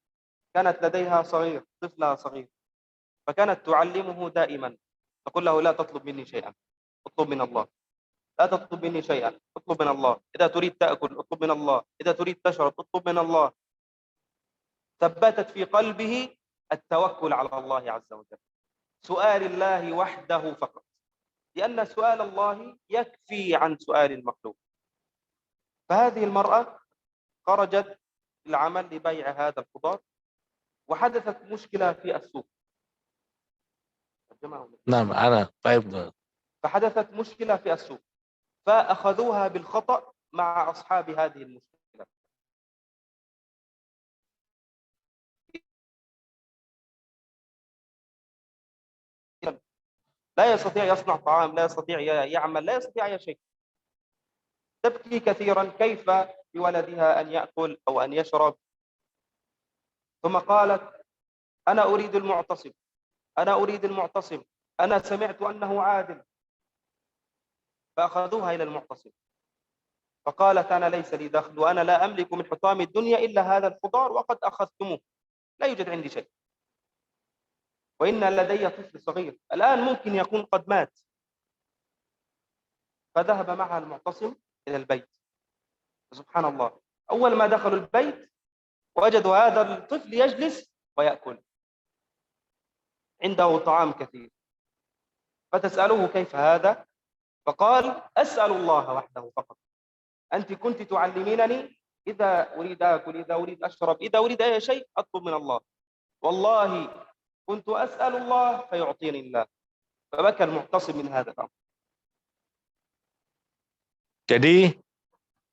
كانت لديها صغير، طفلها صغير، فكانت تعلمه دائما تقول له لا تطلب مني شيئا، اطلب من الله. لا تطلب مني شيئا، اطلب من الله. إذا تريد تأكل اطلب من الله، إذا تريد تشرب اطلب من الله. ثبتت في قلبه التوكل على الله عز وجل، سؤال الله وحده فقط، لأن سؤال الله يكفي عن سؤال المخلوق. فهذه المرأة خرجت للعمل لبيع هذا الخضار، وحدثت مشكلة في السوق. نعم أنا طيب. فحدثت مشكلة في السوق، فأخذوها بالخطأ مع أصحاب هذه المشكلة. لا يستطيع يصنع طعام، لا يستطيع يعمل، لا يستطيع أي شيء. تبكي كثيرا كيف بولدها أن يأكل أو أن يشرب. ثم قالت: أنا أريد المعتصم، أنا أريد المعتصم، أنا سمعت أنه عادل. فأخذوها إلى المعتصم، فقالت: أنا ليس لي دخل، وأنا لا أملك من حطام الدنيا إلا هذا الخضار وقد أخذتموه، لا يوجد عندي شيء، وإن لدي طفل صغير الآن ممكن يكون قد مات. فذهب معها المعتصم إلى البيت. سبحان الله، أول ما دخلوا البيت وجدوا هذا الطفل يجلس ويأكل، عنده طعام كثير. فتسأله: كيف هذا؟ فقال: أسأل الله وحده فقط. أنت كنت تعلمينني إذا أريد آكل، إذا أريد أشرب، إذا أريد أي شيء أطلب من الله، والله كنت أسأل الله فيعطيني الله. فبكى المعتصم من هذا الأمر. Jadi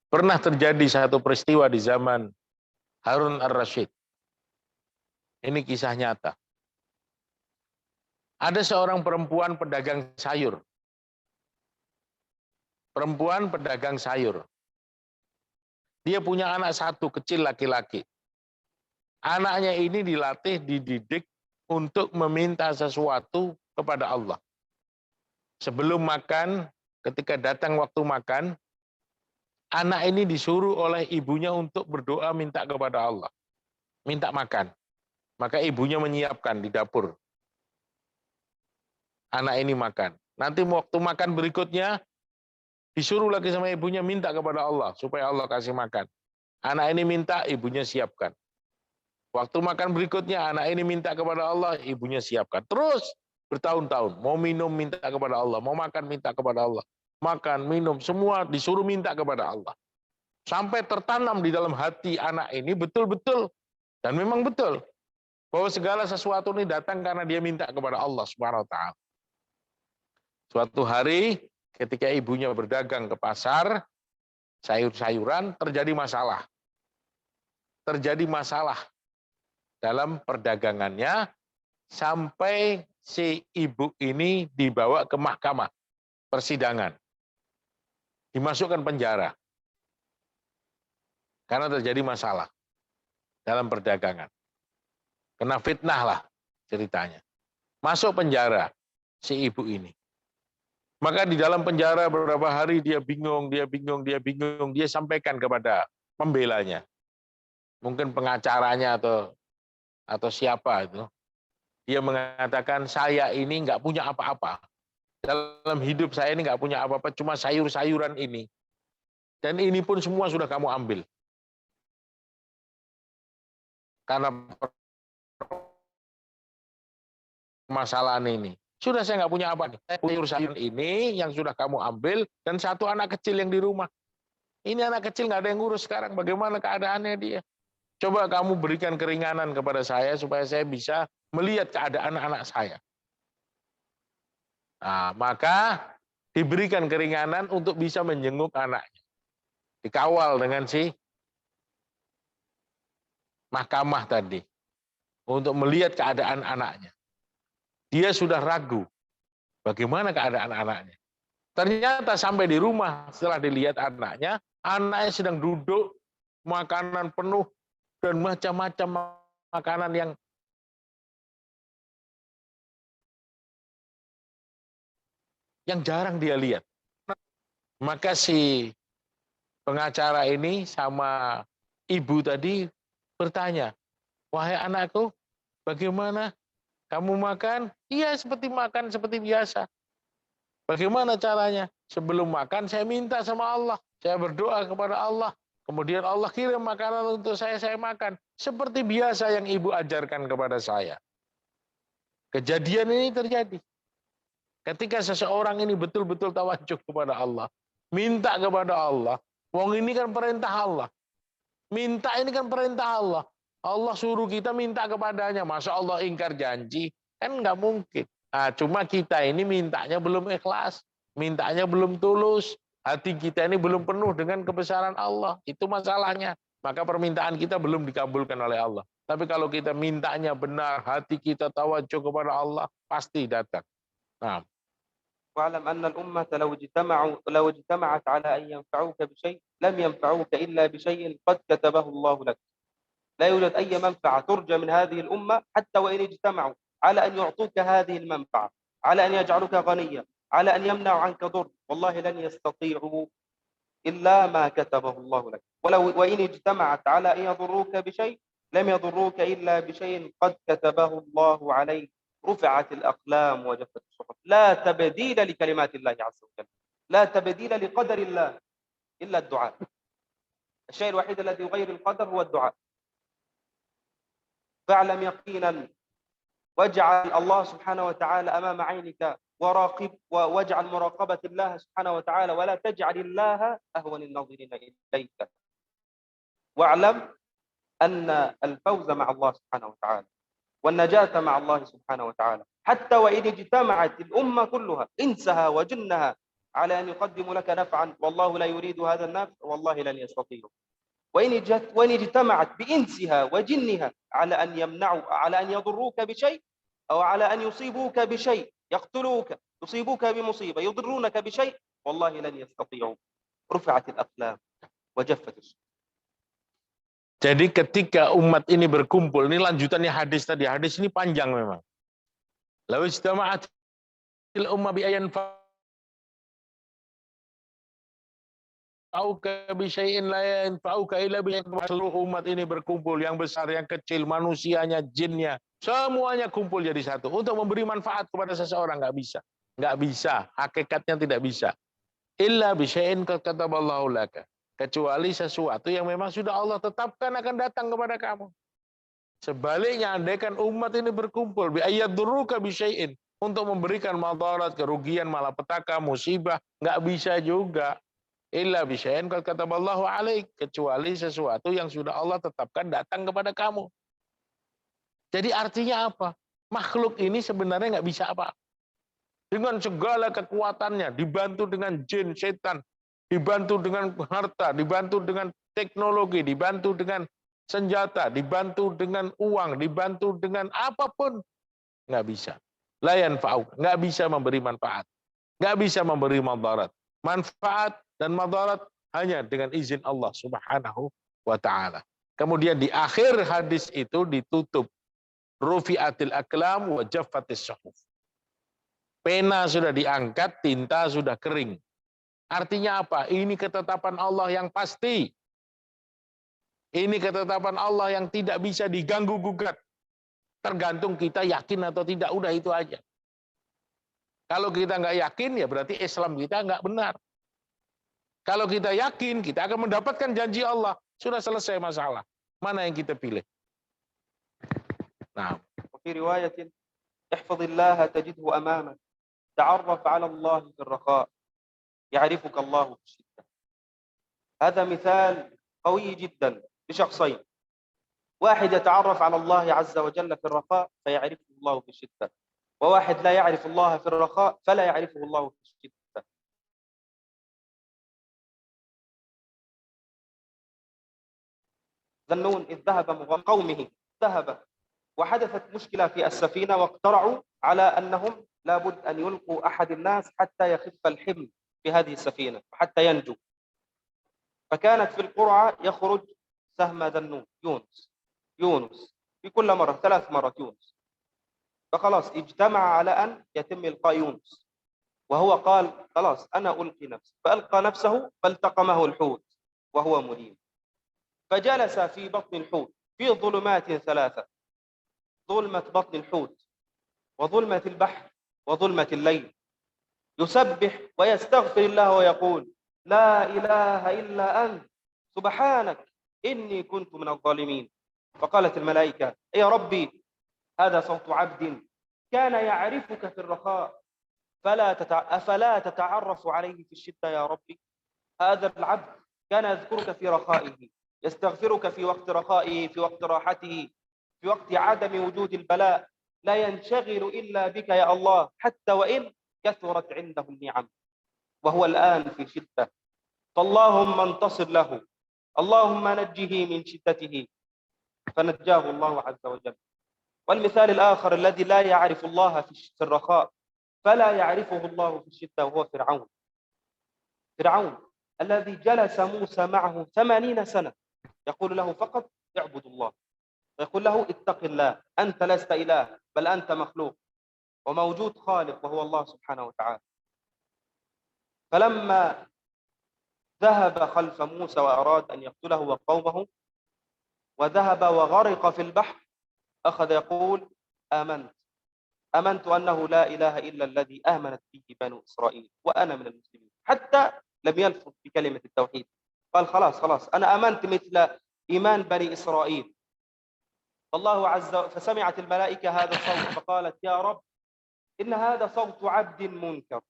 pernah terjadi satu peristiwa di zaman Harun ar-Rasyid. Ini kisah nyata. Ada seorang perempuan pedagang sayur. Perempuan pedagang sayur. Dia punya anak satu kecil laki-laki. Anaknya ini dilatih, dididik untuk meminta sesuatu kepada Allah. Sebelum makan, ketika datang waktu makan, anak ini disuruh oleh ibunya untuk berdoa minta kepada Allah. Minta makan. Maka ibunya menyiapkan di dapur. Anak ini makan. Nanti waktu makan berikutnya, disuruh lagi sama ibunya minta kepada Allah, supaya Allah kasih makan. Anak ini minta, ibunya siapkan. Waktu makan berikutnya, anak ini minta kepada Allah, ibunya siapkan. Terus bertahun-tahun, mau minum minta kepada Allah, mau makan minta kepada Allah. Makan, minum, semua disuruh minta kepada Allah. Sampai tertanam di dalam hati anak ini betul-betul, dan memang betul, bahwa segala sesuatu ini datang karena dia minta kepada Allah Subhanahu wa Ta'ala. Suatu hari ketika ibunya berdagang ke pasar sayur-sayuran, terjadi masalah. Terjadi masalah dalam perdagangannya sampai si ibu ini dibawa ke mahkamah persidangan. Dimasukkan penjara. Karena terjadi masalah dalam perdagangan. Kena fitnah lah ceritanya. Masuk penjara si ibu ini. Maka di dalam penjara beberapa hari dia bingung, dia sampaikan kepada pembelanya. Mungkin pengacaranya atau siapa itu. Dia mengatakan, saya ini nggak punya apa-apa. Dalam hidup saya ini nggak punya apa-apa, cuma sayur-sayuran ini. Dan ini pun semua sudah kamu ambil. Karena permasalahan ini. Sudah saya nggak punya apa. Sayur-sayuran ini yang sudah kamu ambil, dan satu anak kecil yang di rumah. Ini anak kecil nggak ada yang ngurus sekarang. Bagaimana keadaannya dia? Coba kamu berikan keringanan kepada saya supaya saya bisa melihat keadaan anak saya. Nah, maka diberikan keringanan untuk bisa menjenguk anaknya. Dikawal dengan si mahkamah tadi untuk melihat keadaan anaknya. Dia sudah ragu bagaimana keadaan anaknya. Ternyata sampai di rumah setelah dilihat anaknya sedang duduk, makanan penuh, dan macam-macam makanan yang jarang dia lihat. Maka si pengacara ini sama ibu tadi bertanya, wahai anakku, bagaimana kamu makan? Iya, seperti biasa. Bagaimana caranya? Sebelum makan saya minta sama Allah, saya berdoa kepada Allah. Kemudian Allah kirim makanan untuk saya makan. Seperti biasa yang ibu ajarkan kepada saya. Kejadian ini terjadi. Ketika seseorang ini betul-betul tawajuh kepada Allah. Minta kepada Allah. Wong ini kan perintah Allah. Minta ini kan perintah Allah. Allah suruh kita minta kepadanya. Masa Allah ingkar janji? Kan nggak mungkin. Nah, cuma kita ini mintanya belum ikhlas. Mintanya belum tulus. Hati kita ini belum penuh dengan kebesaran Allah. Itu masalahnya. Maka permintaan kita belum dikabulkan oleh Allah. Tapi kalau kita mintanya benar, hati kita tawajuh kepada Allah, pasti datang. Nah, واعلم أن الأمة لو اجتمعت على أن ينفعوك بشيء لم ينفعوك إلا بشيء قد كتبه الله لك. لا يوجد أي منفعة ترجى من هذه الأمة حتى وإن اجتمعوا على أن يعطوك هذه المنفعة، على أن يجعلوك غنيا، على أن يمنعوا عنك ضر، والله لن يستطيعوا إلا ما كتبه الله لك. وإن اجتمعت على أن يضروك بشيء لم يضروك إلا بشيء قد كتبه الله عليك. رفعت الأقلام وجفت الصحف. لا تبديل لكلمات الله عز وجل، لا تبديل لقدر الله إلا الدعاء. الشيء الوحيد الذي يغير القدر هو الدعاء. فاعلم يقينا، واجعل الله سبحانه وتعالى أمام عينك، وراقب واجعل مراقبة الله سبحانه وتعالى، ولا تجعل الله أهون الناظرين إليك. واعلم أن الفوز مع الله سبحانه وتعالى والنجاة مع الله سبحانه وتعالى، حتى وإن اجتمعت الأمة كلها إنسها وجنها على أن يقدموا لك نفعا والله لا يريد هذا النفع، والله لن يستطيعوا. وإن اجتمعت بإنسها وجنها على أن يمنعوا، على أن يضروك بشيء، أو على أن يصيبوك بشيء، يقتلوك، يصيبوك بمصيبة، يضرونك بشيء، والله لن يستطيعوا. رفعت الأقلام وجفت الصحف. Jadi ketika umat ini berkumpul, ini lanjutannya hadis tadi. Hadis ini panjang memang. Lalu istama'atil umma bi ayan fa'uka bi syai'in la yanfa'uka illa bi seluruh umat ini berkumpul, yang besar, yang kecil, manusianya, jinnya, semuanya kumpul jadi satu untuk memberi manfaat kepada seseorang. Nggak bisa. Nggak bisa. Hakikatnya tidak bisa. Illa bi syai'in qad kataballahu laka. Kecuali sesuatu yang memang sudah Allah tetapkan akan datang kepada kamu. Sebaliknya, andaikan umat ini berkumpul bi ayyadurruka bi syai'in, untuk memberikan madarat, kerugian, malapetaka, musibah, nggak bisa juga. Illa bi syai'in qad kataballahu alaik, kecuali sesuatu yang sudah Allah tetapkan datang kepada kamu. Jadi artinya apa? Makhluk ini sebenarnya nggak bisa apa. Dengan segala kekuatannya, dibantu dengan jin, setan, dibantu dengan harta, dibantu dengan teknologi, dibantu dengan senjata, dibantu dengan uang, dibantu dengan apapun, nggak bisa. La yanfa'u, nggak bisa memberi manfaat, nggak bisa memberi madarat. Manfaat dan madarat hanya dengan izin Allah Subhanahu wa Ta'ala. Kemudian di akhir hadis itu ditutup, rufi'atil aklam wa jaffatis suhuf. Pena sudah diangkat, tinta sudah kering. Artinya apa? Ini ketetapan Allah yang pasti. Ini ketetapan Allah yang tidak bisa diganggu gugat. Tergantung kita yakin atau tidak, udah itu aja. Kalau kita nggak yakin, ya berarti Islam kita nggak benar. Kalau kita yakin, kita akan mendapatkan janji Allah. Sudah selesai masalah. Mana yang kita pilih? Nah. وفي رواية احفظ الله تجده أمامك تعرف على الله في الرخاء يعرفك الله في الشدة. هذا مثال قوي جدا لشخصين، واحد يتعرف على الله عز وجل في الرخاء فيعرفه الله في الشدة، وواحد لا يعرف الله في الرخاء فلا يعرفه الله في الشدة. ذنون إذ ذهب قومه ذهب وحدثت مشكلة في السفينة، واقترعوا على أنهم لابد أن يلقوا أحد الناس حتى يخف الحمل في هذه السفينة وحتى ينجو. فكانت في القرعة يخرج سهم ذنون يونس في كل مرة 3 مرات يونس. فخلاص اجتمع على أن يتم إلقاء يونس، وهو قال خلاص أنا ألقي نفسي، فألقى نفسه فالتقمه الحوت وهو مليم. فجلس في بطن الحوت في ظلمات 3، ظلمة بطن الحوت وظلمة البحر وظلمة الليل، يسبح ويستغفر الله ويقول لا إله إلا أنت سبحانك إني كنت من الظالمين. فقالت الملائكة يا ربي هذا صوت عبد كان يعرفك في الرخاء أفلا تتعرف عليه في الشدة يا ربي؟ هذا العبد كان يذكرك في رخائه، يستغفرك في وقت رخائه، في وقت راحته، في وقت عدم وجود البلاء، لا ينشغل إلا بك يا الله حتى وإن كثرت عنده النعم، وهو الآن في شدة. فاللهم انتصر له، اللهم نجه من شدته، فنجاه الله عز وجل. والمثال الآخر الذي لا يعرف الله في الرخاء فلا يعرفه الله في الشدة وهو فرعون. فرعون الذي جلس موسى معه 80 سنة يقول له فقط اعبد الله، ويقول له اتق الله، أنت لست إله بل أنت مخلوق، وموجود خالق وهو الله سبحانه وتعالى. فلما ذهب خلف موسى وأراد أن يقتله وقومه وذهب وغرق في البحر، أخذ يقول آمنت أنه لا إله إلا الذي آمنت به بنو إسرائيل وأنا من المسلمين. حتى لم يلفظ بكلمة التوحيد، قال خلاص أنا آمنت مثل إيمان بني إسرائيل. فالله عز وجل فسمعت الملائكة هذا الصوت فقالت يا رب إن هذا صوت عبد منكر،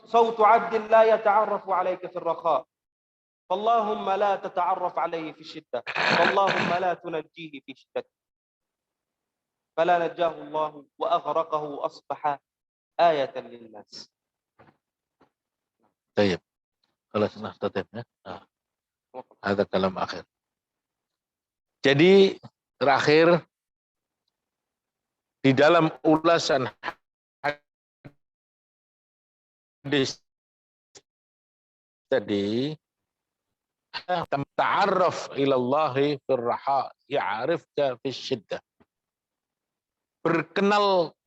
صوت عبد لا يتعرف عليك في الرخاء، فاللهم لا تتعرف عليه في الشدة، فاللهم لا تنجيه في شدته. فلا نجاه الله وأغرقه وأصبح آية للناس. طيب خلاص نختتم ya. Nah, ada kalam akhir. Jadi terakhir di dalam ulasan hadis tadi, ta'arraf ilallahi firraha ya'rifka fisyiddah.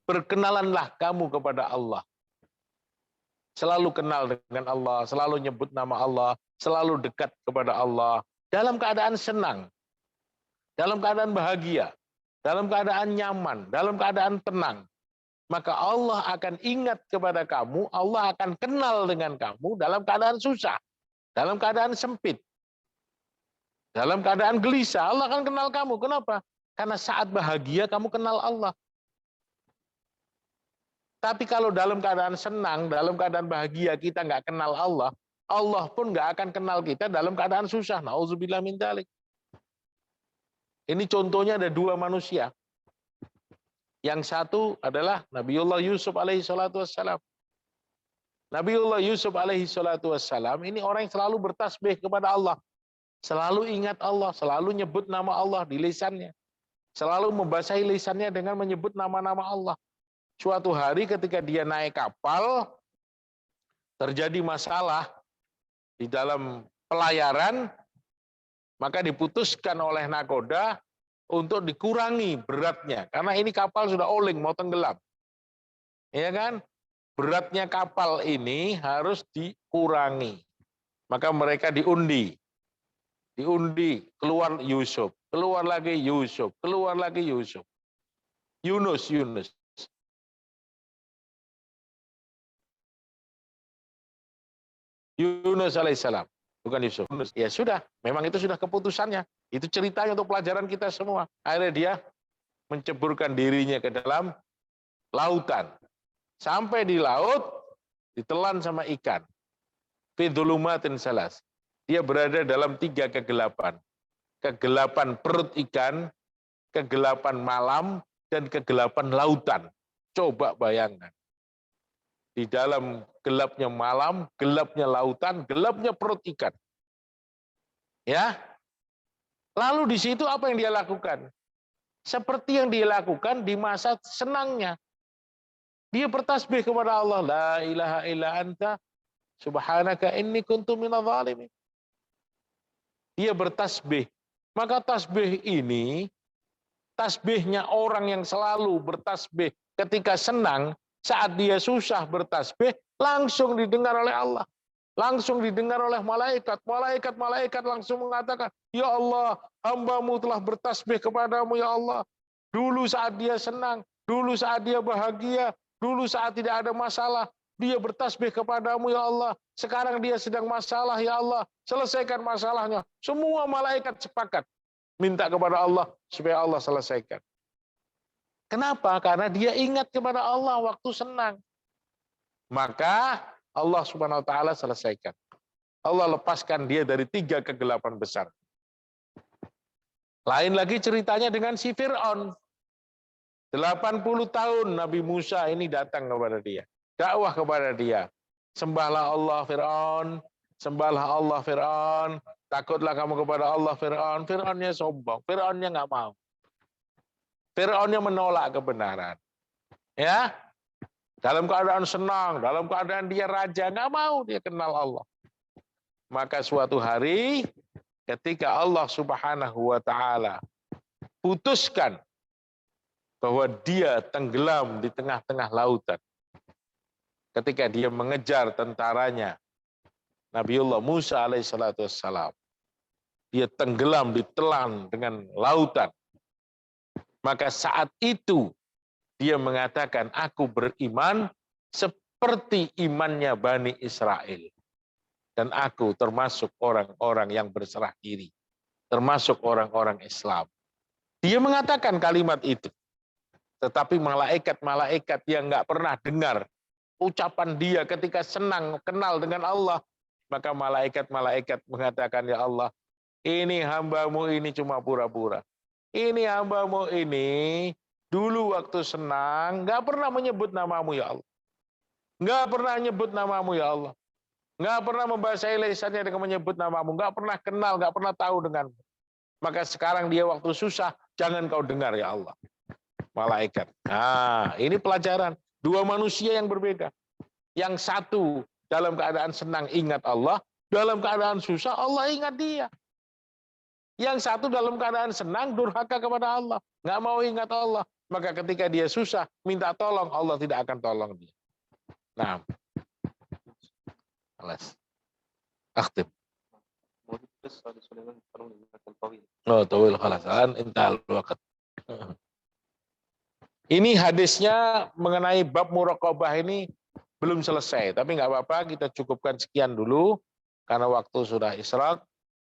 Berkenalanlah kamu kepada Allah. Selalu kenal dengan Allah, selalu nyebut nama Allah, selalu dekat kepada Allah. Dalam keadaan senang, dalam keadaan bahagia, dalam keadaan nyaman, dalam keadaan tenang. Maka Allah akan ingat kepada kamu, Allah akan kenal dengan kamu dalam keadaan susah, dalam keadaan sempit, dalam keadaan gelisah. Allah akan kenal kamu. Kenapa? Karena saat bahagia kamu kenal Allah. Tapi kalau dalam keadaan senang, dalam keadaan bahagia kita nggak kenal Allah, Allah pun nggak akan kenal kita dalam keadaan susah. Nauzubillah min dzalik. Ini contohnya ada dua manusia. Yang satu adalah Nabiullah Yusuf alaihi salatu wassalam. Nabiullah Yusuf alaihi salatu wassalam ini orang yang selalu bertasbih kepada Allah. Selalu ingat Allah, selalu nyebut nama Allah di lisannya. Selalu membasahi lisannya dengan menyebut nama-nama Allah. Suatu hari ketika dia naik kapal, terjadi masalah di dalam pelayaran, maka diputuskan oleh nakoda untuk dikurangi beratnya. Karena ini kapal sudah oleng, mau tenggelam. Ya kan? Beratnya kapal ini harus dikurangi. Maka mereka diundi. Diundi, keluar Yusuf. Keluar lagi Yusuf. Keluar lagi Yusuf. Yunus. Yunus alaihissalam, bukan Yusuf. Ya sudah, memang itu sudah keputusannya. Itu ceritanya untuk pelajaran kita semua. Akhirnya dia menceburkan dirinya ke dalam lautan. Sampai di laut, ditelan sama ikan. Fi dzulumatin salas. Dia berada dalam 3 kegelapan. Kegelapan perut ikan, kegelapan malam, dan kegelapan lautan. Coba bayangkan. Di dalam gelapnya malam, gelapnya lautan, gelapnya perut ikan. Ya. Lalu di situ apa yang dia lakukan? Seperti yang dia lakukan di masa senangnya. Dia bertasbih kepada Allah, la ilaha illa anta subhanaka inni kuntu minadh dhalimin. Dia bertasbih. Maka tasbih ini, tasbihnya orang yang selalu bertasbih ketika senang, saat dia susah bertasbih, langsung didengar oleh Allah. Langsung didengar oleh malaikat. Malaikat langsung mengatakan, ya Allah, hamba-Mu telah bertasbih kepadamu, ya Allah. Dulu saat dia senang, dulu saat dia bahagia, dulu saat tidak ada masalah, dia bertasbih kepadamu, ya Allah. Sekarang dia sedang masalah, ya Allah. Selesaikan masalahnya. Semua malaikat sepakat minta kepada Allah supaya Allah selesaikan. Kenapa? Karena dia ingat kepada Allah waktu senang. Maka Allah Subhanahu wa taala selesaikan. Allah lepaskan dia dari 3 kegelapan besar. Lain lagi ceritanya dengan si Fir'aun. 80 tahun Nabi Musa ini datang kepada dia. Dakwah kepada dia. Sembahlah Allah Fir'aun. Sembahlah Allah Fir'aun. Takutlah kamu kepada Allah Fir'aun. Fir'aunnya sombong. Fir'aunnya nggak mau. Fir'aunnya menolak kebenaran. Ya. Dalam keadaan senang, dalam keadaan dia raja, nggak mau dia kenal Allah. Maka suatu hari ketika Allah Subhanahu wa taala putuskan bahwa dia tenggelam di tengah-tengah lautan. Ketika dia mengejar tentaranya, Nabiullah Musa alaihissalatu wassalam. Dia tenggelam ditelan dengan lautan. Maka saat itu dia mengatakan, aku beriman seperti imannya Bani Israel. Dan aku termasuk orang-orang yang berserah diri. Termasuk orang-orang Islam. Dia mengatakan kalimat itu. Tetapi malaikat-malaikat yang nggak pernah dengar ucapan dia ketika senang kenal dengan Allah. Maka malaikat-malaikat mengatakan, ya Allah, ini hambamu ini cuma pura-pura. Ini hambamu ini dulu waktu senang nggak pernah menyebut namamu ya Allah. Nggak pernah menyebut namamu ya Allah. Nggak pernah membasahi lisannya dengan menyebut namamu. Nggak pernah kenal, nggak pernah tahu denganmu. Maka sekarang dia waktu susah, jangan kau dengar ya Allah. Malaikat. Nah, ini pelajaran. Dua manusia yang berbeda. Yang satu dalam keadaan senang ingat Allah, dalam keadaan susah Allah ingat dia. Yang satu dalam keadaan senang durhaka kepada Allah, nggak mau ingat Allah. Maka ketika dia susah, minta tolong, Allah tidak akan tolong dia. Nah, alas, akhtim. Oh, tawil khalasan, intahal waqt. Ini hadisnya mengenai bab muraqabah ini belum selesai, tapi nggak apa-apa, kita cukupkan sekian dulu karena waktu sudah isyraq.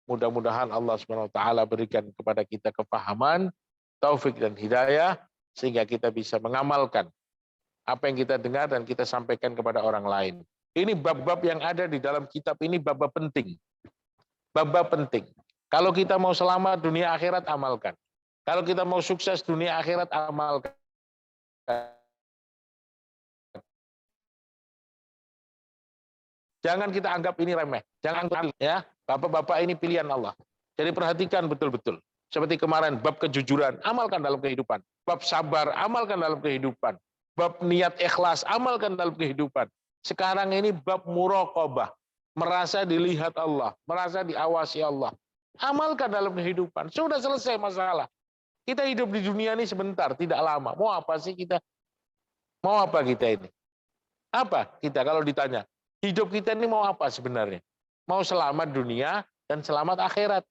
Mudah-mudahan Allah Subhanahu wa taala berikan kepada kita kepahaman, taufik dan hidayah sehingga kita bisa mengamalkan apa yang kita dengar dan kita sampaikan kepada orang lain. Ini bab-bab yang ada di dalam kitab ini bab-bab penting. Bab-bab penting. Kalau kita mau selamat dunia akhirat amalkan. Kalau kita mau sukses dunia akhirat amalkan. Jangan kita anggap ini remeh. Jangan ya. Bapak-bapak ini pilihan Allah. Jadi perhatikan betul-betul. Seperti kemarin, bab kejujuran, amalkan dalam kehidupan. Bab sabar, amalkan dalam kehidupan. Bab niat ikhlas, amalkan dalam kehidupan. Sekarang ini bab muraqabah. Merasa dilihat Allah, merasa diawasi Allah. Amalkan dalam kehidupan. Sudah selesai masalah. Kita hidup di dunia ini sebentar, tidak lama. Mau apa sih kita? Mau apa kita ini? Apa kita kalau ditanya? Hidup kita ini mau apa sebenarnya? Mau selamat dunia dan selamat akhirat.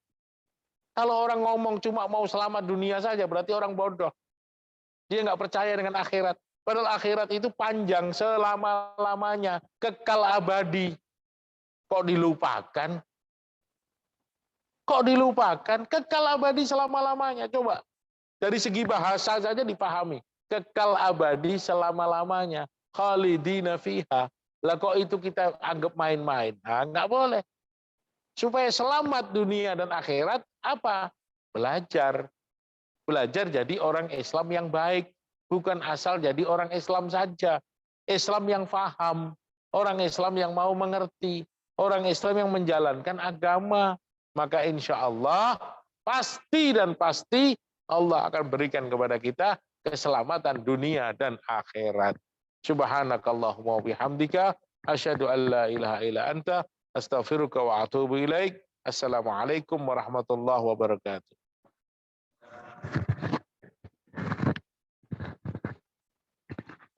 Kalau orang ngomong cuma mau selamat dunia saja, berarti orang bodoh. Dia nggak percaya dengan akhirat. Padahal akhirat itu panjang selama-lamanya, kekal abadi. Kok dilupakan? Kok dilupakan? Kekal abadi selama-lamanya. Coba, dari segi bahasa saja dipahami. Kekal abadi selama-lamanya. Khalidina fiha. Lah kok itu kita anggap main-main? Nah, nggak boleh. Supaya selamat dunia dan akhirat, apa? Belajar. Belajar jadi orang Islam yang baik. Bukan asal jadi orang Islam saja. Islam yang faham. Orang Islam yang mau mengerti. Orang Islam yang menjalankan agama. Maka insya Allah, pasti dan pasti Allah akan berikan kepada kita keselamatan dunia dan akhirat. Subhanakallahumma bihamdika asyhadu an la ilaha illa anta astaghfiruka wa atubu ilaik. Assalamualaikum warahmatullahi wabarakatuh.